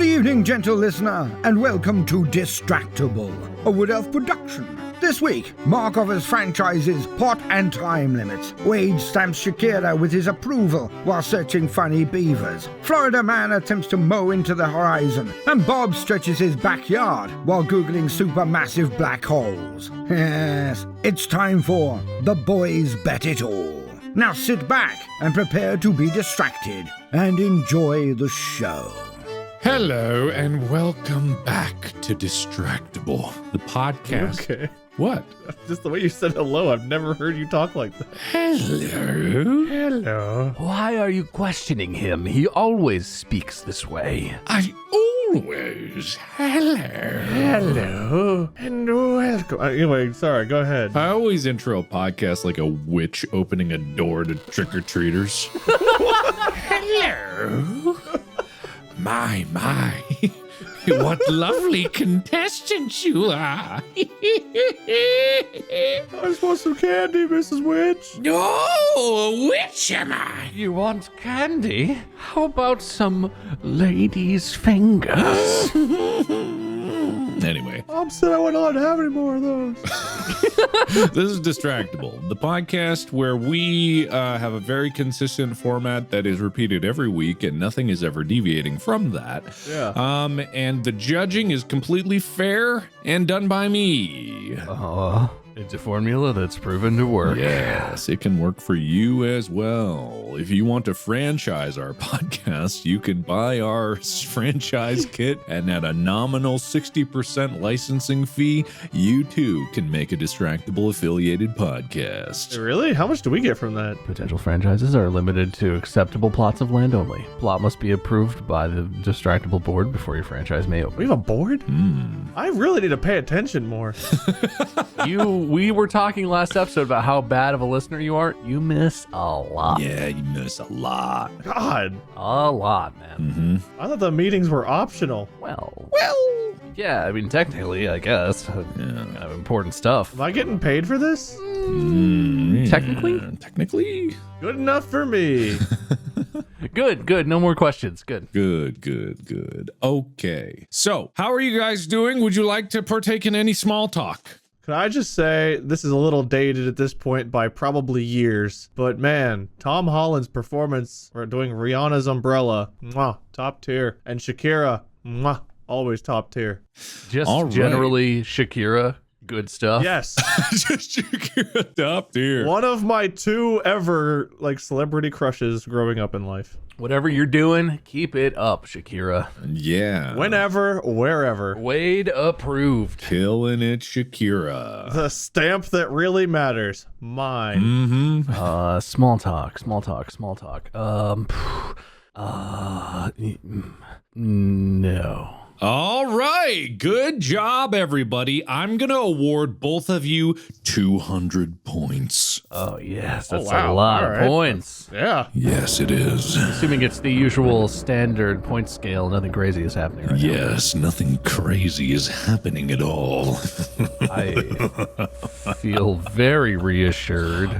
Good evening, gentle listener, and welcome to Distractible, a Wood Elf production. This week, Mark offers franchises pot and time limits. Wade stamps Shakira with his approval while searching funny beavers. Florida man attempts to mow into the horizon. And Bob stretches his backyard while Googling supermassive black holes. Yes, it's time for The Boys Bet It All. Now sit back and prepare to be distracted and enjoy the show. Hello and welcome back to Distractible, the podcast. Okay. What? Just the way you said hello, I've never heard you talk like that. Hello. Hello. Why are you questioning him? He always speaks this way. I always. Hello. Hello. And welcome. Anyway, sorry, go ahead. I always intro a podcast like a witch opening a door to trick-or-treaters. Hello. My. What lovely contestants you are. I just want some candy, Mrs. Witch. No, which am I? You want candy? How about some lady's fingers? Anyway. Mom said I wasn't allowed to have any more of those. This is Distractible, the podcast where we have a very consistent format that is repeated every week and nothing is ever deviating from that. Yeah. And the judging is completely fair and done by me. It's a formula that's proven to work. Yes, it can work for you as well. If you want to franchise our podcast, you can buy our franchise kit, and at a nominal 60% licensing fee, you too can make a Distractible affiliated podcast. Really? How much do we get from that? Potential franchises are limited to acceptable plots of land only. Plot must be approved by the Distractible board before your franchise may open. We have a board? I really need to pay attention more. We were talking last episode about how bad of a listener you are. You miss a lot. Yeah, you miss a lot. God. A lot, man. I thought the meetings were optional. Well, yeah, I mean, technically, I guess. Kind of important stuff. Am I getting paid for this? Technically? Good enough for me. Good. No more questions. Good. Good. Okay. So, how are you guys doing? Would you like to partake in any small talk? Can I just say, this is a little dated at this point by probably years, but man, Tom Holland's performance for doing Rihanna's Umbrella, mwah, top tier. And Shakira, mwah, always top tier. Just All right. generally Shakira, good stuff. Yes. Just Shakira top tier. One of my two ever, celebrity crushes growing up in life. Whatever you're doing, keep it up, Shakira. Yeah. Whenever, wherever. Wade approved. Killing it, Shakira. The stamp that really matters. Mine. Small talk. No. All right. Good job, everybody. I'm going to award both of you 200 points. Oh, yes, that's wow. a lot All of right. points. Yeah. Yes, it is. Assuming it's the usual standard point scale, nothing crazy is happening right Yes, nothing crazy is happening at all. now. I feel very reassured.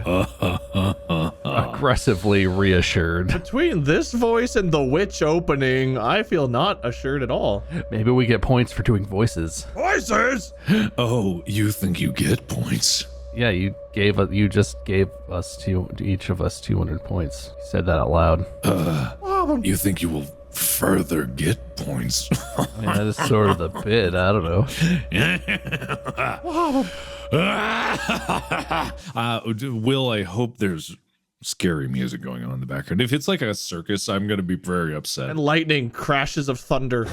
Aggressively reassured. Between this voice and the witch opening, I feel not assured at all. Maybe we get points for doing voices. Voices? Oh, you think you get points? Yeah, you just gave us each of us 200 points. You said that out loud. You think you will further get points? Yeah, that is sort of the bit. I don't know. Will, I hope there's scary music going on in the background. If it's like a circus, I'm going to be very upset. And lightning, crashes of thunder.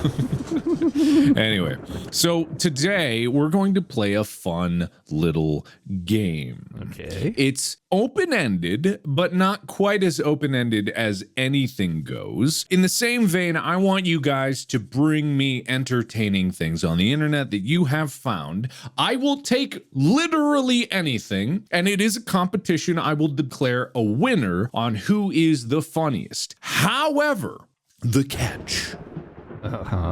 Anyway, so today we're going to play a fun little game. Okay. It's open-ended, but not quite as open-ended as anything goes. In the same vein, I want you guys to bring me entertaining things on the internet that you have found. I will take literally anything, and it is a competition. I will declare a winner on who is the funniest. However, the catch.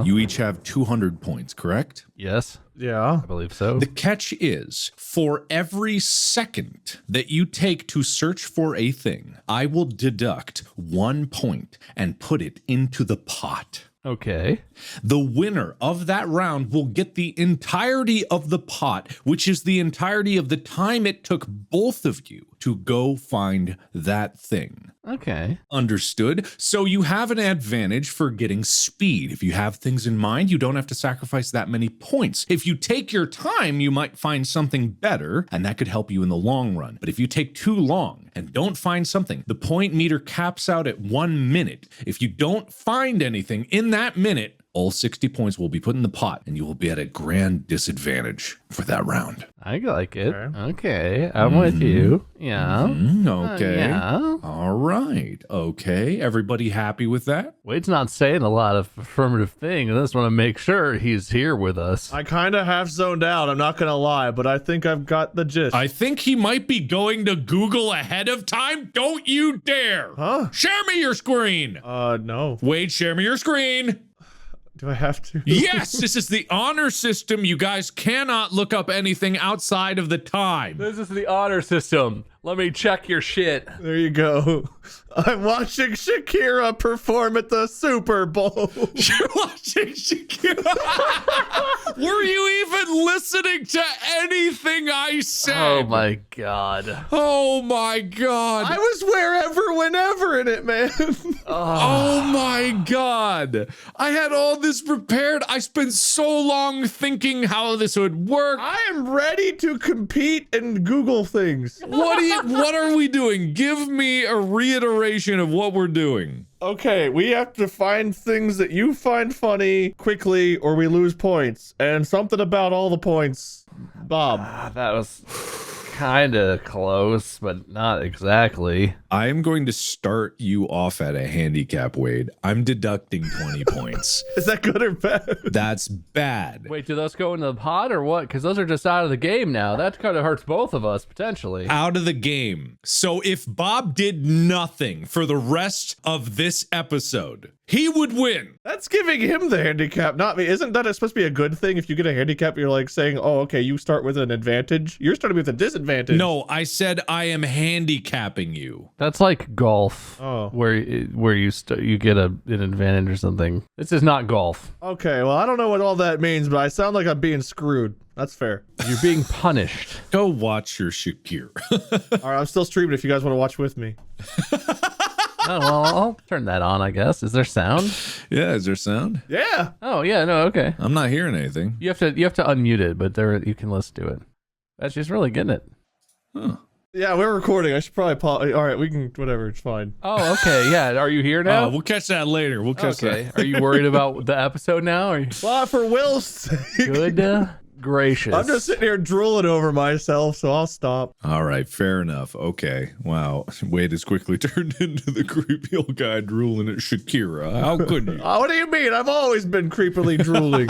You each have 200 points, correct? Yes, Yeah. I believe so. The catch is, for every second that you take to search for a thing, I will deduct 1 point and put it into the pot. Okay. The winner of that round will get the entirety of the pot, which is the entirety of the time it took both of you to go find that thing. Okay. Understood. So you have an advantage for getting speed. If you have things in mind, you don't have to sacrifice that many points. If you take your time, you might find something better, and that could help you in the long run. But if you take too long and don't find something, the point meter caps out at 1 minute. If you don't find anything in that minute, all 60 points will be put in the pot, and you will be at a grand disadvantage for that round. I like it. Okay. I'm with you. Yeah. Okay. Yeah. All right. Okay. Everybody happy with that? Wade's not saying a lot of affirmative things. I just want to make sure he's here with us. I kind of half zoned out, I'm not going to lie, but I think I've got the gist. I think he might be going to Google ahead of time. Don't you dare. Huh? Share me your screen. No. Wade, share me your screen. Do I have to? Yes, this is the honor system. You guys cannot look up anything outside of the time. This is the honor system. Let me check your shit. There you go. I'm watching Shakira perform at the Super Bowl. You're watching Shakira. Were you even listening to anything I said? Oh my god. Oh my god. I was wherever, whenever in it, man. Oh my god. I had all this prepared. I spent so long thinking how this would work. I am ready to compete and Google things. What are we doing? Give me a reiteration of what we're doing. Okay, we have to find things that you find funny quickly or we lose points. And something about all the points. Bob. That was kind of close, but not exactly. I am going to start you off at a handicap, Wade. I'm deducting 20 points. Is that good or bad? That's bad. Wait, do those go into the pot or what? Because those are just out of the game now. That kind of hurts both of us, potentially. Out of the game. So if Bob did nothing for the rest of this episode, he would win. That's giving him the handicap, not me. Isn't that supposed to be a good thing? If you get a handicap, you're like saying, oh, okay, you start with an advantage. You're starting with a disadvantage. No, I said I am handicapping you. That's like golf, Oh. where you get an advantage or something. This is not golf. Okay, well, I don't know what all that means, but I sound like I'm being screwed. That's fair. You're being punished. Go watch your Shakir. All right, I'm still streaming if you guys want to watch with me. Oh, well, I'll turn that on, I guess. Is there sound? Yeah, is there sound? Yeah. Oh, yeah, no, okay. I'm not hearing anything. You have to unmute it, but there you can listen to it. She's really getting it. Huh. Yeah, we're recording. I should probably pause. All right, we can, whatever, it's fine. Oh, okay, yeah. Are you here now? We'll catch that later. We'll catch that. Are you worried about the episode now? Are you... Well, for Will's sake. Good gracious. I'm just sitting here drooling over myself, so I'll stop. All right, fair enough. Okay. Wow. Wade has quickly turned into the creepy old guy drooling at Shakira. How could you? Oh, what do you mean? I've always been creepily drooling.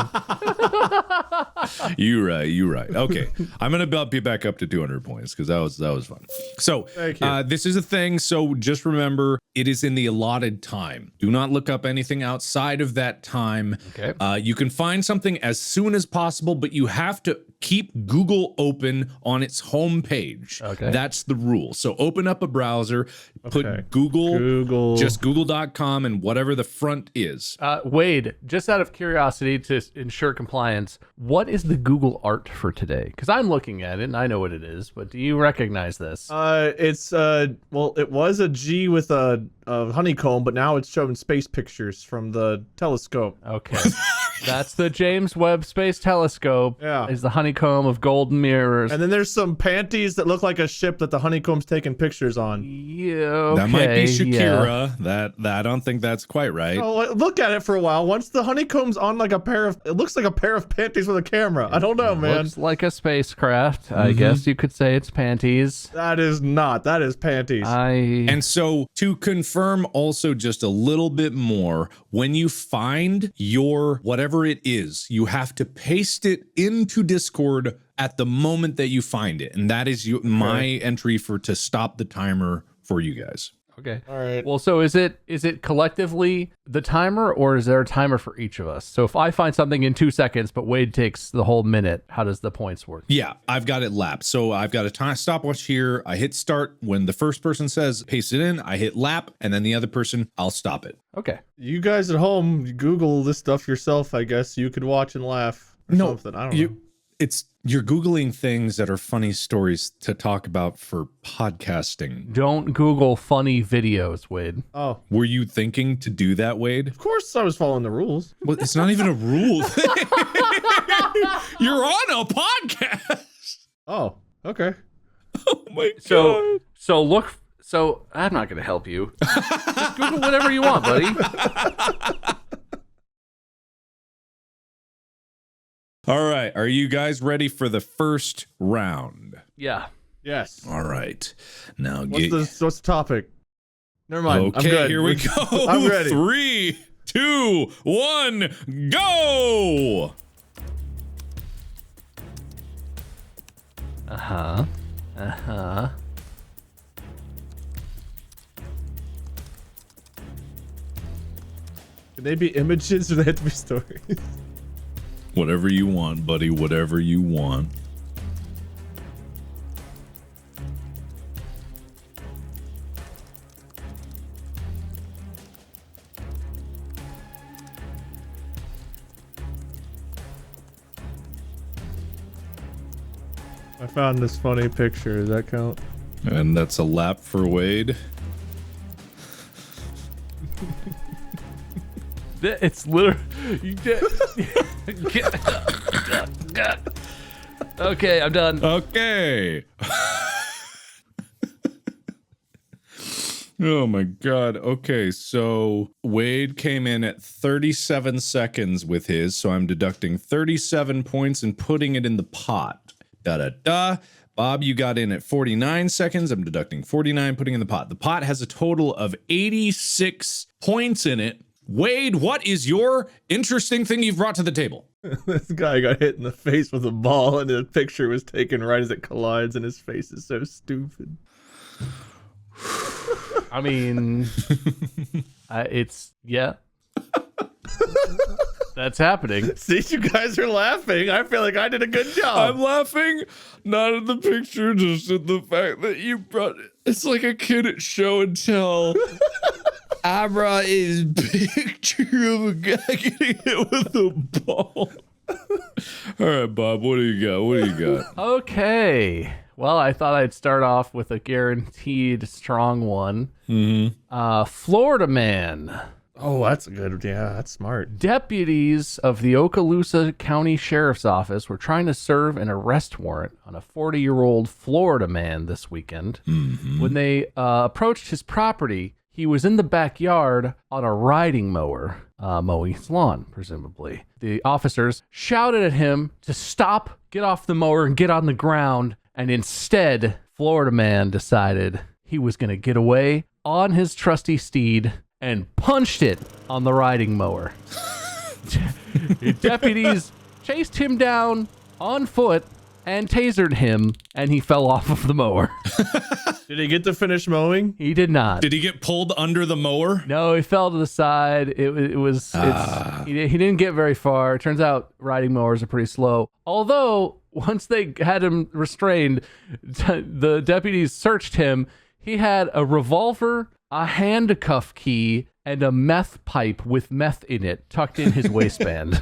You right. Okay. I'm going to bump you back up to 200 points because that was fun. So Thank you. This is a thing. So just remember, it is in the allotted time. Do not look up anything outside of that time. Okay. You can find something as soon as possible, but you have to keep Google open on its home page. Okay. That's the rule. So open up a browser, put Okay. Google, just google.com and whatever the front is. Wade, just out of curiosity to ensure compliance, what is the Google art for today? Because I'm looking at it and I know what it is, but do you recognize this? It's well, it was a G with a honeycomb, but now it's showing space pictures from the telescope. Okay. That's the James Webb Space Telescope. Yeah. Is the honeycomb of golden mirrors. And then there's some panties that look like a ship that the honeycomb's taking pictures on. Yeah, okay, That might be Shakira. yeah. That I don't think that's quite right. Oh, look at it for a while. Once the honeycomb's on like it looks like a pair of panties with a camera. I don't know, man. Looks like a spacecraft. I guess you could say it's panties. That is not. That is panties. And so to confirm also just a little bit more, when you find your whatever it is, you have to paste it into Discord at the moment that you find it. And that is my entry to stop the timer for you guys. Okay. All right. Well, so is it collectively the timer, or is there a timer for each of us? So if I find something in 2 seconds, but Wade takes the whole minute, how does the points work? Yeah, I've got it lapped. So I've got a time stopwatch here. I hit start when the first person says paste it in. I hit lap, and then the other person, I'll stop it. Okay. You guys at home, Google this stuff yourself, I guess. You could watch and laugh or something. I don't know. You're Googling things that are funny stories to talk about for podcasting. Don't Google funny videos, Wade. Oh, Were you thinking to do that, Wade? of course I was following the rules. Well, it's not even a rule thing. You're on a podcast. Oh, okay. Oh my God. So I'm not going to help you. Just Google whatever you want, buddy. All right. Are you guys ready for the first round? Yeah. Yes. All right. Now What's the topic? Never mind. Okay, I'm good. here we go. I'm ready. 3, 2, 1, go! Uh-huh. Can they be images or they have to be stories? Whatever you want, buddy. Whatever you want. I found this funny picture. Does that count? And that's a lap for Wade. It's literally... Okay, I'm done. Okay. Oh my God. Okay, so Wade came in at 37 seconds with his, so I'm deducting 37 points and putting it in the pot. Da-da-da. Bob, you got in at 49 seconds. I'm deducting 49, putting in the pot. The pot has a total of 86 points in it. Wade, what is your interesting thing you've brought to the table? This guy got hit in the face with a ball and the picture was taken right as it collides and his face is so stupid. I mean, yeah. That's happening. See, you guys are laughing. I feel like I did a good job. I'm laughing not at the picture, just at the fact that you brought it. It's like a kid at show and tell. I brought his picture of a guy getting hit with a ball. All right, Bob, what do you got? What do you got? Okay. Well, I thought I'd start off with a guaranteed strong one. Florida man. Oh, that's a good. Yeah, that's smart. Deputies of the Okaloosa County Sheriff's Office were trying to serve an arrest warrant on a 40-year-old Florida man this weekend. When they approached his property, he was in the backyard on a riding mower, mowing his lawn, presumably. The officers shouted at him to stop, get off the mower, and get on the ground. And instead, Florida man decided he was going to get away on his trusty steed and punched it on the riding mower. Deputies chased him down on foot and tasered him, and he fell off of the mower. Did he get to finish mowing? He did not. Did he get pulled under the mower? No, he fell to the side. He didn't get very far. It turns out riding mowers are pretty slow. Although, once they had him restrained, the deputies searched him. He had a revolver, a handcuff key, and a meth pipe with meth in it tucked in his waistband.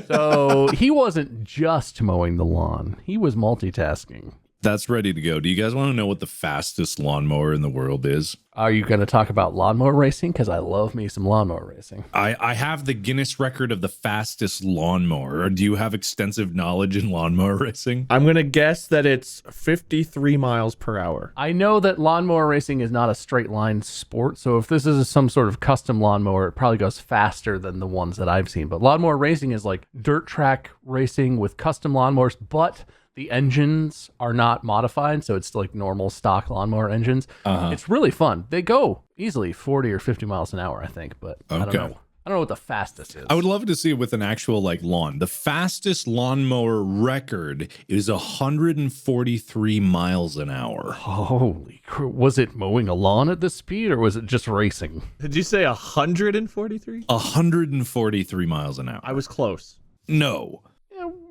So he wasn't just mowing the lawn. He was multitasking. That's ready to go. Do you guys want to know what the fastest lawnmower in the world is? Are you going to talk about lawnmower racing? Because I love me some lawnmower racing. I have the Guinness record of the fastest lawnmower. Do you have extensive knowledge in lawnmower racing? I'm going to guess that it's 53 miles per hour. I know that lawnmower racing is not a straight line sport, so if this is some sort of custom lawnmower, it probably goes faster than the ones that I've seen. But lawnmower racing is like dirt track racing with custom lawnmowers, but the engines are not modified, so it's like normal stock lawnmower engines. It's really fun. They go easily 40 or 50 miles an hour, I think, but I don't know. I don't know what the fastest is. I would love to see it with an actual like lawn. The fastest lawnmower record is 143 miles an hour. Holy crap. Was it mowing a lawn at this speed or was it just racing? Did you say 143? 143 miles an hour. I was close. No.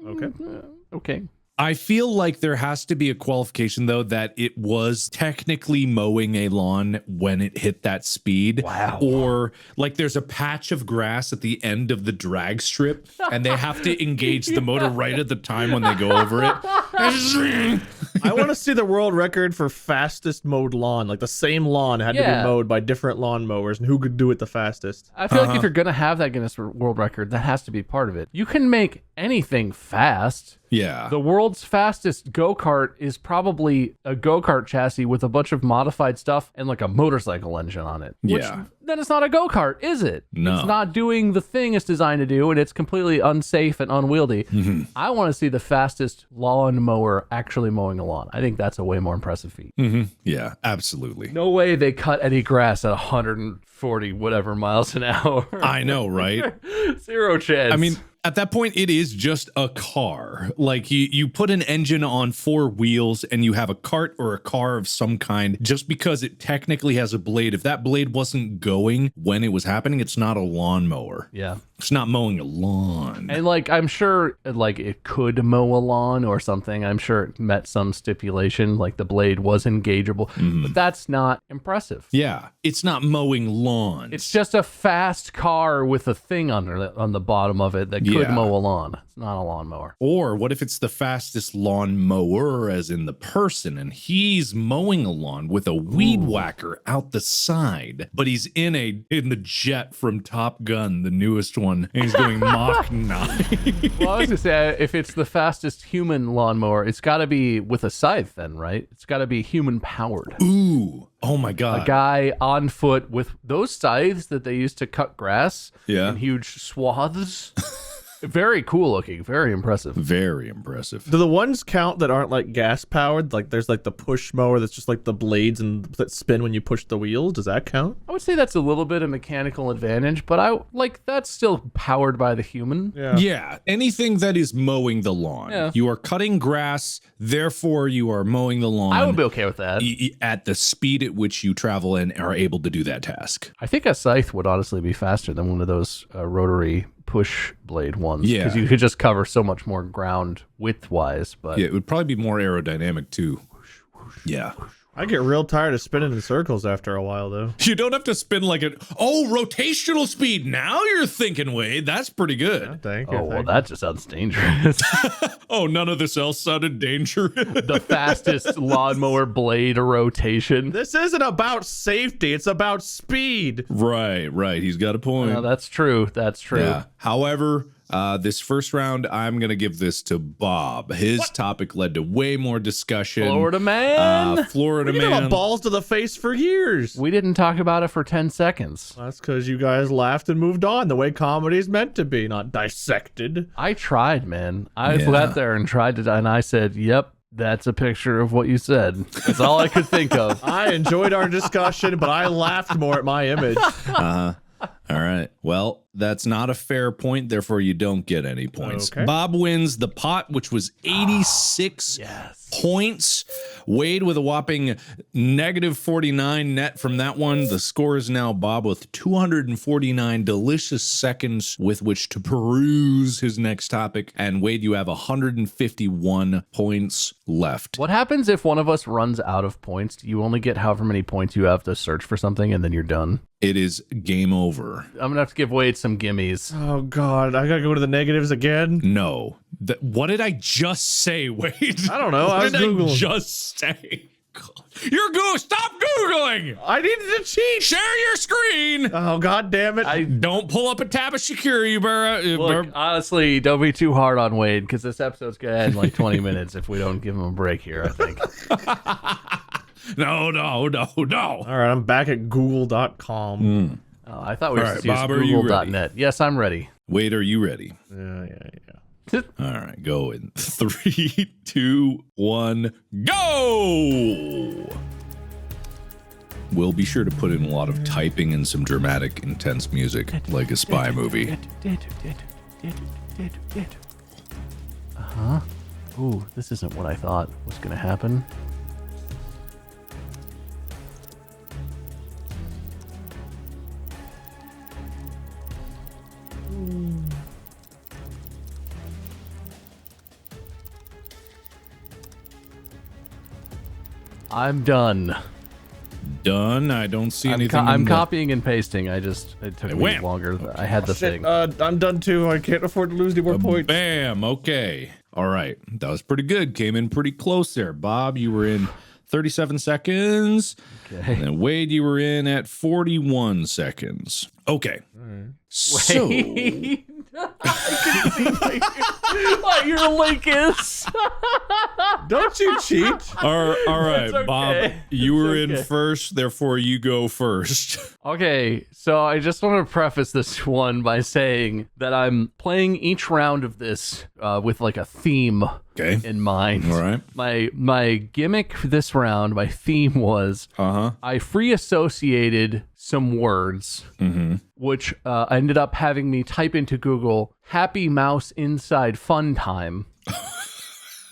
Okay. Okay. I feel like there has to be a qualification, though, that it was technically mowing a lawn when it hit that speed. Wow. Or like there's a patch of grass at the end of the drag strip and they have to engage the motor right at the time when they go over it. I want to see the world record for fastest mowed lawn. Like the same lawn had to be mowed by different lawn mowers, and who could do it the fastest. I feel like if you're going to have that Guinness World Record, that has to be part of it. You can make anything fast. Yeah. The world's fastest go-kart is probably a go-kart chassis with a bunch of modified stuff and like a motorcycle engine on it. Which, then it's not a go-kart, is it? No. It's not doing the thing it's designed to do, and it's completely unsafe and unwieldy. Mm-hmm. I want to see the fastest lawn mower actually mowing a lawn. I think that's a way more impressive feat. Mm-hmm. Yeah, absolutely. No way they cut any grass at 140 whatever miles an hour. I know, right? Zero chance. I mean, at that point, it is just a car. Like you put an engine on 4 wheels and you have a cart or a car of some kind just because it technically has a blade. If that blade wasn't going when it was happening, it's not a lawnmower. yeah. It's not mowing a lawn. And like, I'm sure like it could mow a lawn or something. I'm sure it met some stipulation, like the blade was engageable, but that's not impressive. Yeah, it's not mowing lawns. It's just a fast car with a thing on the bottom of it that could mow a lawn. It's not a lawnmower. Or what if it's the fastest lawn mower, as in the person, and he's mowing a lawn with a weed whacker out the side, but he's in the jet from Top Gun, the newest one, and he's doing Mach 9. Well, I was gonna say, if it's the fastest human lawnmower, it's got to be with a scythe then, right? It's got to be human powered. Ooh, oh my God. A guy on foot with those scythes that they used to cut grass in huge swaths. Very cool looking, very impressive. Very impressive. Do the ones count that aren't like gas powered? Like there's like the push mower that's just like the blades and that spin when you push the wheels. Does that count? I would say that's a little bit of mechanical advantage, but that's still powered by the human. Yeah, anything that is mowing the lawn. Yeah. You are cutting grass, therefore you are mowing the lawn. I would be okay with that. At the speed at which you travel and are able to do that task. I think a scythe would honestly be faster than one of those rotary push blade ones. Yeah. Because you could just cover so much more ground width-wise. But Yeah, it would probably be more aerodynamic too. Yeah. I get real tired of spinning in circles after a while, though. You don't have to spin like rotational speed. Now you're thinking, Wade. That's pretty good. Thank you. oh, well, that just sounds dangerous. Oh, none of this else sounded dangerous. The fastest lawnmower blade rotation. This isn't about safety. It's about speed. Right. He's got a point. No, that's true. That's true. Yeah. However, this first round, I'm going to give this to Bob. His topic led to way more discussion. Florida man. Florida You man. have balls to the face for years. We didn't talk about it for 10 seconds. That's because you guys laughed and moved on the way comedy's meant to be, not dissected. I tried, man. I sat there and tried to, and I said, yep, that's a picture of what you said. That's all I could think of. I enjoyed our discussion, but I laughed more at my image. All right. Well, that's not a fair point. Therefore, you don't get any points. Okay. Bob wins the pot, which was 86 points. Wade with a whopping negative 49 net from that one. The score is now Bob with 249 delicious seconds with which to peruse his next topic. And Wade, you have 151 points left. What happens if one of us runs out of points? You only get however many points you have to search for something, and then you're done. It is game over. I'm going to have to give Wade some gimmies. Oh, God. I got to go to the negatives again? No. What did I just say, Wade? I don't know. What I was did Googling. I just say? God. You're Stop Googling! I needed to cheat. Share your screen! Oh, God damn it. Don't pull up a tab of Shakira, you better. Look, honestly, don't be too hard on Wade, because this episode's going to end in like 20 minutes if we don't give him a break here, I think. No. All right, I'm back at google.com. Oh, I thought we were All just right, use Bob, are you google.net. Yes, I'm ready. Wade, are you ready? Yeah. All right, go in 3, 2, 1, go! We'll be sure to put in a lot of typing and some dramatic, intense music, like a spy movie. Uh-huh. Ooh, this isn't what I thought was going to happen. I'm done. Done? I don't see anything. I'm copying and pasting. It took me wham. longer. I had the thing. I'm done too. I can't afford to lose any more points. Bam. Okay. All right. That was pretty good. Came in pretty close there. Bob, you were in 37 seconds. Okay. And then Wade, you were in at 41 seconds. Okay. So. Wait. I can see what your link is. Don't you cheat? All right, It's okay. Bob, you were in okay. first, therefore you go first. Okay, so I just want to preface this one by saying that I'm playing each round of this with like a theme Okay. in mind. All right. My gimmick for this round, my theme was I free associated some words, which ended up having me type into Google "Happy Mouse Inside Fun Time."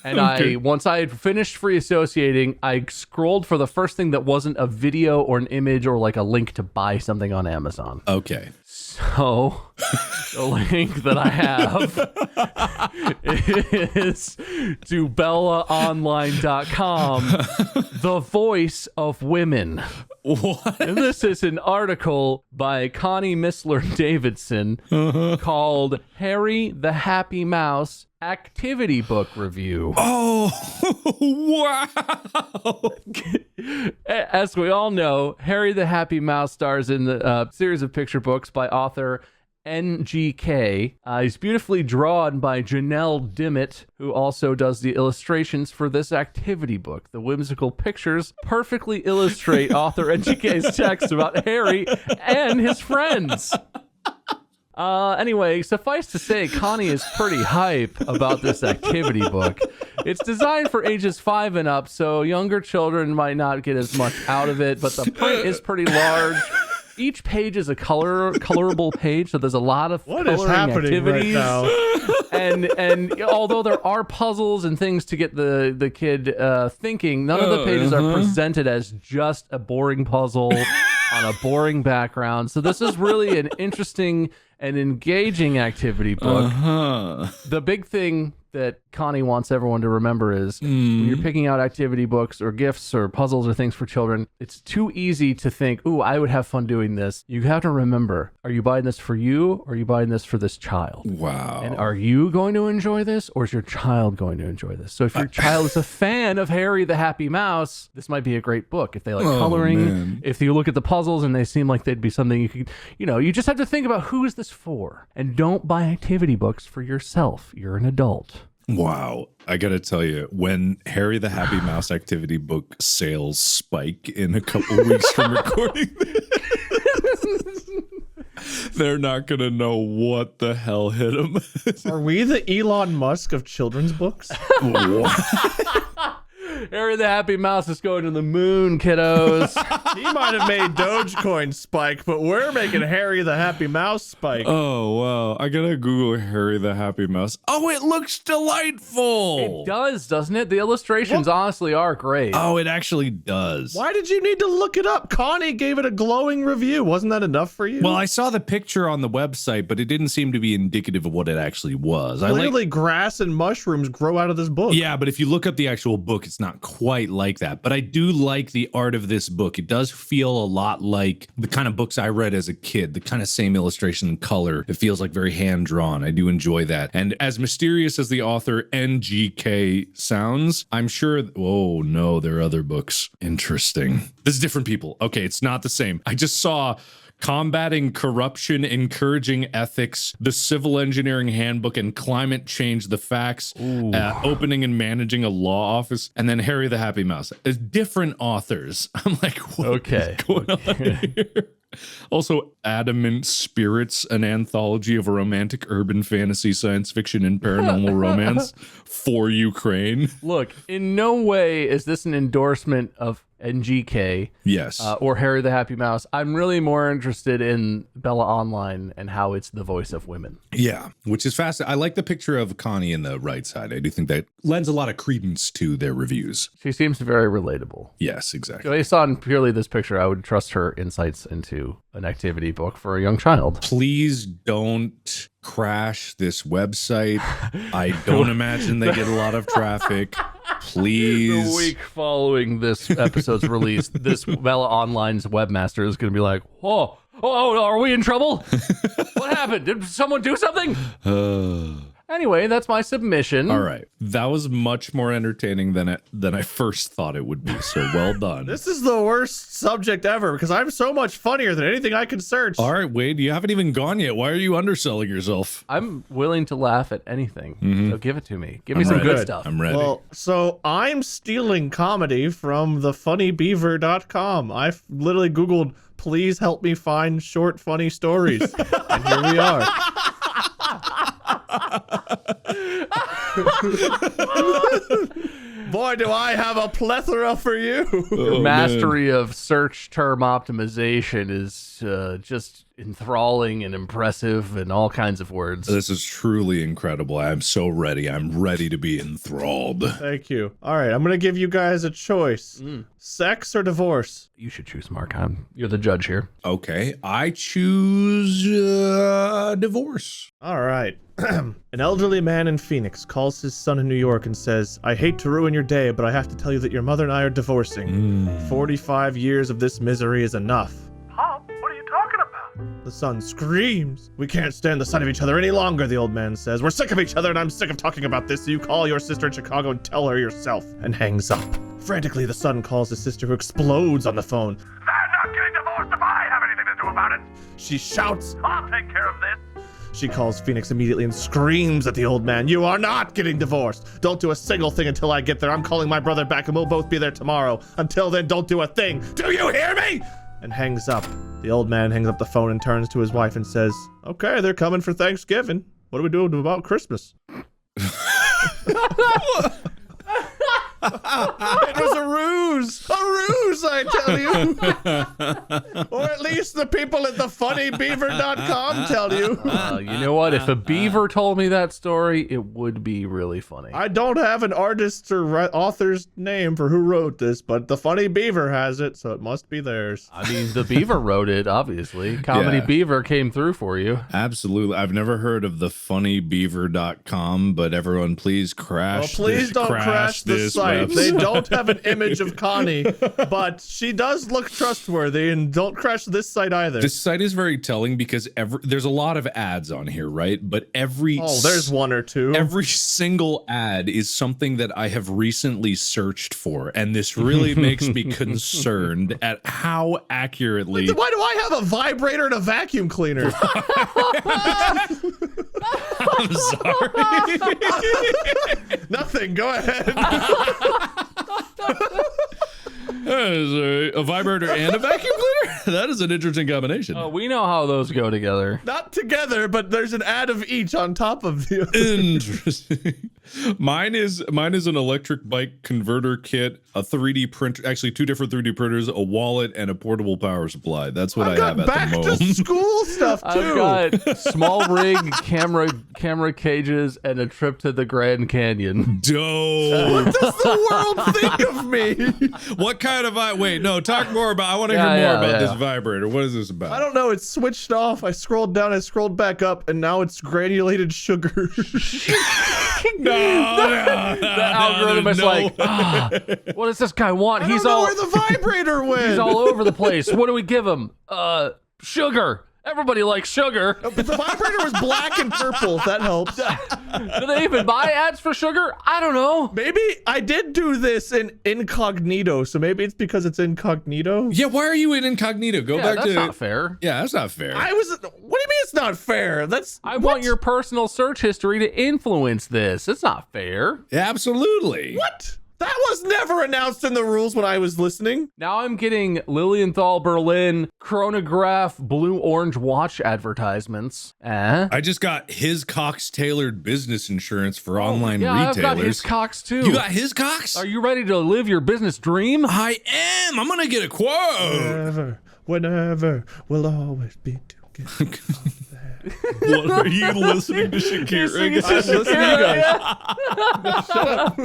And once I had finished free associating, I scrolled for the first thing that wasn't a video or an image or like a link to buy something on Amazon. Okay. So the link that I have is to bellaonline.com, the voice of women. What? And this is an article by Connie Missler Davidson called Harry the Happy Mouse Activity Book Review. Oh, wow. As we all know, Harry the Happy Mouse stars in the series of picture books by author NGK. He's beautifully drawn by Janelle Dimmitt, who also does the illustrations for this activity book. The whimsical pictures perfectly illustrate author NGK's text about Harry and his friends. Anyway, suffice to say, Connie is pretty hype about this activity book. It's designed for ages 5 and up, so younger children might not get as much out of it, but the print is pretty large. Each page is a colorable page, so there's a lot of coloring activities. Right now? And although there are puzzles and things to get the kid thinking, none of the pages are presented as just a boring puzzle on a boring background. So this is really an interesting and engaging activity book. The big thing that Connie wants everyone to remember is when you're picking out activity books or gifts or puzzles or things for children, it's too easy to think, ooh, I would have fun doing this. You have to remember, are you buying this for you or are you buying this for this child? Wow. And are you going to enjoy this or is your child going to enjoy this? So if your child is a fan of Harry the Happy Mouse, this might be a great book. If they like coloring, man. if you look at the puzzles and they seem like they'd be something you could, you just have to think about who is this for? And don't buy activity books for yourself. You're an adult. Wow. I got to tell you, when Harry the Happy Mouse activity book sales spike in a couple weeks from recording this, they're not going to know what the hell hit them. Are we the Elon Musk of children's books? Harry the Happy Mouse is going to the moon, kiddos. He might have made Dogecoin spike, but we're making Harry the Happy Mouse spike. Oh, wow. I got to Google Harry the Happy Mouse. Oh, it looks delightful. It does, doesn't it? The illustrations honestly are great. Oh, it actually does. Why did you need to look it up? Connie gave it a glowing review. Wasn't that enough for you? Well, I saw the picture on the website, but it didn't seem to be indicative of what it actually was. Clearly, grass and mushrooms grow out of this book. Yeah, but if you look up the actual book, it's not quite like that. But I do like the art of this book. It does feel a lot like the kind of books I read as a kid, the kind of same illustration and color. It feels like very hand-drawn. I do enjoy that. And as mysterious as the author NGK sounds, I'm sure... Oh, no, there are other books. Interesting. This is different people. Okay, it's not the same. I just saw... Combating Corruption, Encouraging Ethics, The Civil Engineering Handbook, and Climate Change, The Facts, Opening and Managing a Law Office, and then Harry the Happy Mouse. It's different authors. I'm like, what is going on here? Also, Adamant Spirits, an anthology of romantic urban fantasy, science fiction, and paranormal romance for Ukraine. Look, in no way is this an endorsement of NGK. Yes. Or Harry the Happy Mouse. I'm really more interested in Bella Online and how it's the voice of women. Yeah, which is fast. I like the picture of Connie in the right side. I do think that lends a lot of credence to their reviews. She seems very relatable. Yes, exactly. Based on purely this picture, I would trust her insights into an activity book for a young child. Please don't crash this website. I don't imagine they get a lot of traffic. Please. The week following this episode's release, this Bella Online's webmaster is going to be like, oh, are we in trouble? What happened? Did someone do something? Anyway, that's my submission. All right. That was much more entertaining than I first thought it would be. So well done. This is the worst subject ever because I'm so much funnier than anything I can search. All right, Wade, you haven't even gone yet. Why are you underselling yourself? I'm willing to laugh at anything. So give it to me. Give me I'm some ready. good stuff. I'm ready. Well, so I'm stealing comedy from thefunnybeaver.com. I literally Googled, please help me find short, funny stories. And here we are. Boy, do I have a plethora for you. Your mastery of search term optimization is just enthralling and impressive and all kinds of words. This is truly incredible. I'm so ready. I'm ready to be enthralled. Thank you. All right, I'm going to give you guys a choice. Sex or divorce? You should choose, Mark. You're the judge here. Okay, I choose divorce. All right. An elderly man in Phoenix calls his son in New York and says, I hate to ruin your day, but I have to tell you that your mother and I are divorcing. 45 years of this misery is enough. Pop, what are you talking about? The son screams. We can't stand the sight of each other any longer, the old man says. We're sick of each other and I'm sick of talking about this, so you call your sister in Chicago and tell her yourself. And hangs up. Frantically, the son calls his sister, who explodes on the phone. They're not getting divorced if I have anything to do about it. She shouts, I'll take care of this. She calls Phoenix immediately and screams at the old man, you are not getting divorced. Don't do a single thing until I get there. I'm calling my brother back and we'll both be there tomorrow. Until then, don't do a thing. Do you hear me? And hangs up. The old man hangs up the phone and turns to his wife and says, okay, they're coming for Thanksgiving. What are we doing about Christmas? It was a ruse, I tell you. Or at least the people at thefunnybeaver.com tell you. You know what? If a beaver told me that story, it would be really funny. I don't have an artist or author's name for who wrote this, but the Funny Beaver has it, so it must be theirs. I mean, the beaver wrote it, obviously. Comedy Beaver came through for you. Absolutely. I've never heard of thefunnybeaver.com, but everyone please crash Please don't crash the site. website. They don't have an image of Connie, but she does look trustworthy, and don't crash this site either. This site is very telling because there's a lot of ads on here, right? But there's one or two. Every single ad is something that I have recently searched for, and this really makes me concerned at how accurately. Why do I have a vibrator and a vacuum cleaner? I'm sorry. Nothing. Go ahead. That is a vibrator and a vacuum cleaner? That is an interesting combination. Oh, we know how those go together. Not together, but there's an ad of each on top of the other. Interesting. Mine is an electric bike converter kit, a 3D printer, actually 2 different 3D printers, a wallet, and a portable power supply. That's what I have at the moment. Back to school stuff too. I've got small rig, camera cages, and a trip to the Grand Canyon. Dope. What does the world think of me? What kind of wait, no, talk more about, I want to hear more about this vibrator. What is this about? I don't know, it's switched off. I scrolled down, I scrolled back up, and now it's granulated sugar. No, The algorithm is like, what does this guy want? I don't know where the vibrator went. He's all over the place. What do we give him? Sugar. Everybody likes sugar. But the vibrator was black and purple, if that helps. Do they even buy ads for sugar? I don't know. Maybe I did do this in incognito, so maybe it's because it's incognito. Yeah, why are you in incognito? Go back that's to. not fair. Yeah, that's not fair. What do you mean it's not fair? I want your personal search history to influence this. It's not fair. Absolutely. What? That was never announced in the rules when I was listening. Now I'm getting Lilienthal Berlin chronograph blue orange watch advertisements. I just got his Cox tailored business insurance for online retailers. I've got his Cox too. You got his Cox? Are you ready to live your business dream? I am. I'm gonna get a quote. Whenever, we'll always be together. What are you listening to Shakira? I'm listening to you guys. Shut up.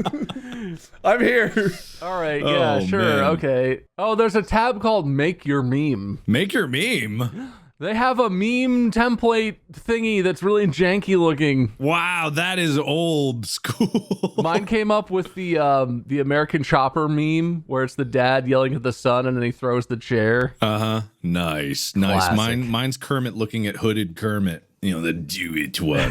I'm here. All right, yeah, Oh, sure, man. okay. Oh, there's a tab called Make Your Meme. Make your meme. They have a meme template thingy that's really janky looking. Wow, that is old school. Mine came up with the American Chopper meme where it's the dad yelling at the son and then he throws the chair. Nice. Classic. Mine's Kermit looking at hooded Kermit. You know, the do it one.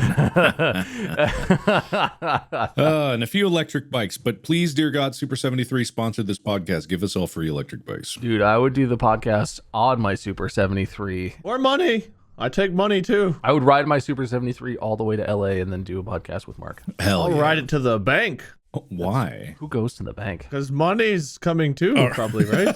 And a few electric bikes. But please, dear God, Super 73 sponsored this podcast. Give us all free electric bikes. Dude, I would do the podcast on my Super 73. Or money. I take money too. I would ride my Super 73 all the way to LA and then do a podcast with Mark. Hell I'll yeah. ride it to the bank. Oh, why? Who goes to the bank? Because money's coming too, probably, right?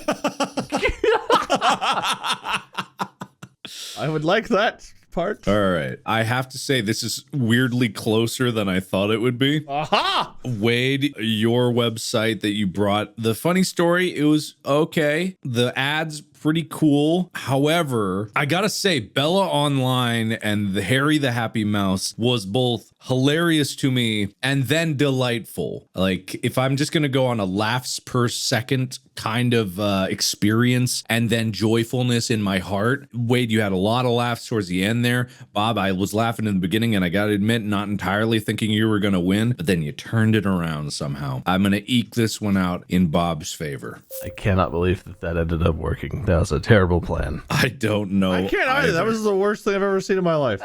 I would like that part. All right. I have to say, this is weirdly closer than I thought it would be. Aha! Wade, your website that you brought, the funny story, it was okay. The ads, pretty cool. However, I gotta say, Bella Online and the Harry the Happy Mouse was both hilarious to me and then delightful. Like, if I'm just gonna go on a laughs per second kind of experience and then joyfulness in my heart, Wade, you had a lot of laughs towards the end there. Bob, I was laughing in the beginning and I gotta admit, not entirely thinking you were gonna win, but then you turned it around somehow. I'm gonna eke this one out in Bob's favor. I cannot believe that ended up working. That was a terrible plan. I don't know. I can't either. That was the worst thing I've ever seen in my life.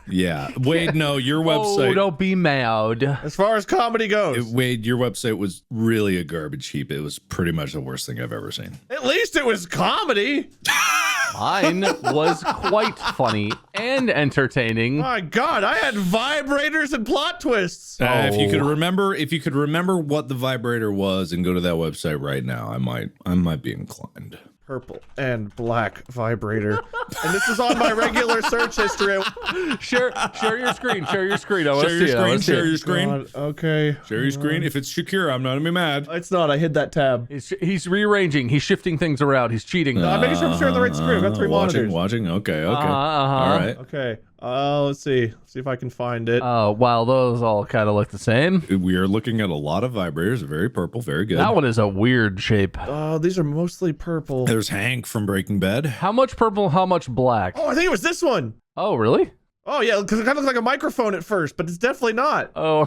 Yeah. Wade, no, your website. Oh, don't be mad. As far as comedy goes. Wade, your website was really a garbage heap. It was pretty much the worst thing I've ever seen. At least it was comedy. Mine was quite funny and entertaining. My God, I had vibrators and plot twists. If you could remember what the vibrator was and go to that website right now, I might be inclined. Purple and black vibrator. And this is on my regular search history. Share your screen. Share your screen. I want Share to see your it. I screen. wanna see Share it. your screen. God, okay. Share your screen. If it's Shakira, I'm not gonna be mad. It's not. I hid that tab. He's rearranging. He's shifting things around. He's cheating. I'm making sure I'm sharing the right screen. I've got 3 monitors. Watching. Okay. All Uh-huh. right. Okay. Let's see. See if I can find it. Wow, those all kind of look the same. We are looking at a lot of vibrators. Very purple. Very good. That one is a weird shape. These are mostly purple. There's Hank from Breaking Bad. How much purple, how much black? Oh, I think it was this one. Oh, really? Oh, yeah, because it kind of looks like a microphone at first, but it's definitely not. Oh.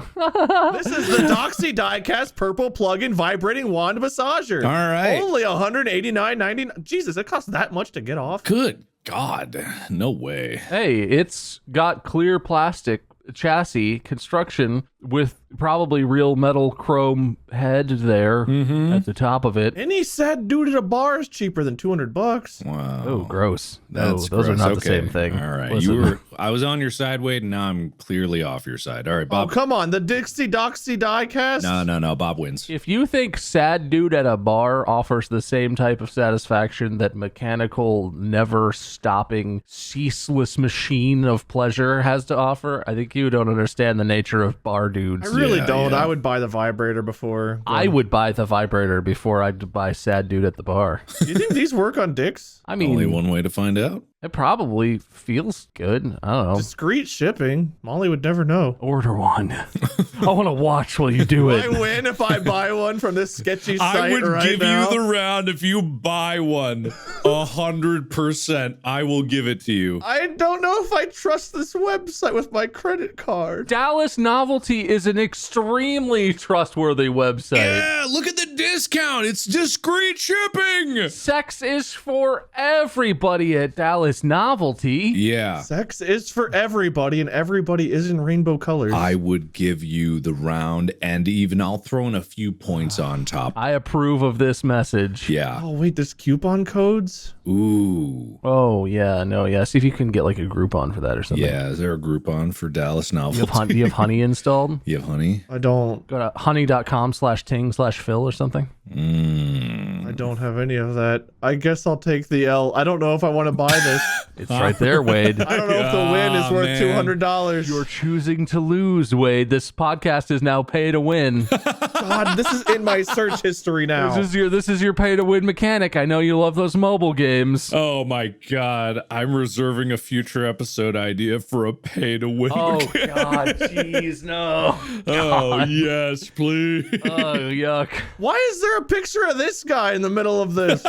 This is the Doxy Diecast Purple Plug-in Vibrating Wand Massager. All right. Only $189.99. Jesus, it costs that much to get off. Good God. No way. Hey, it's got clear plastic chassis construction with probably real metal chrome head there at the top of it. Any sad dude at a bar is cheaper than $200. Wow. Oh, gross. That's those are gross. not Okay. the same thing. All right. Listen. I was on your side, Wade, and now I'm clearly off your side. All right, Oh, Bob. come on. The Dixie Doxy Diecast? No. Bob wins. If you think sad dude at a bar offers the same type of satisfaction that mechanical, never stopping, ceaseless machine of pleasure has to offer, I think you don't understand the nature of bar dudes. I really Yeah, don't. yeah. I would buy the vibrator before. I would buy the vibrator before I'd buy sad dude at the bar. Do you think these work on dicks? I mean, Only one way to find out. it probably feels good. I don't know. Discreet shipping. Molly would never know. Order one. I want to watch while you do I it. win if I buy one from this sketchy site I would right give now. you the round if you buy one. 100%. I will give it to you. I don't know if I trust this website with my credit card. Dallas Novelty is an extremely trustworthy website. Yeah, look at the discount. It's discreet shipping. Sex is for everybody at Dallas this novelty. Yeah. Sex is for everybody, and everybody is in rainbow colors. I would give you the round, and even I'll throw in a few points on top. I approve of this message. Yeah. Oh, wait, there's coupon codes? Ooh. Oh, yeah. No, yeah. See if you can get like a Groupon for that or something. Yeah. Is there a Groupon for Dallas Novelty? You have Honey installed? You have Honey? I don't. Go to honey.com/ting/Phil or something. I don't have any of that. I guess I'll take the L. I don't know if I want to buy this. It's right there, Wade. I don't know if the win is worth $200. You're choosing to lose, Wade. This podcast is now pay to win. God, this is in my search history now. This is your pay to win mechanic. I know you love those mobile games. Oh my God. I'm reserving a future episode idea for a pay to win. Oh God, jeez, no. Oh, yes, please. Oh, yuck. Why is there a picture of this guy in the middle of this?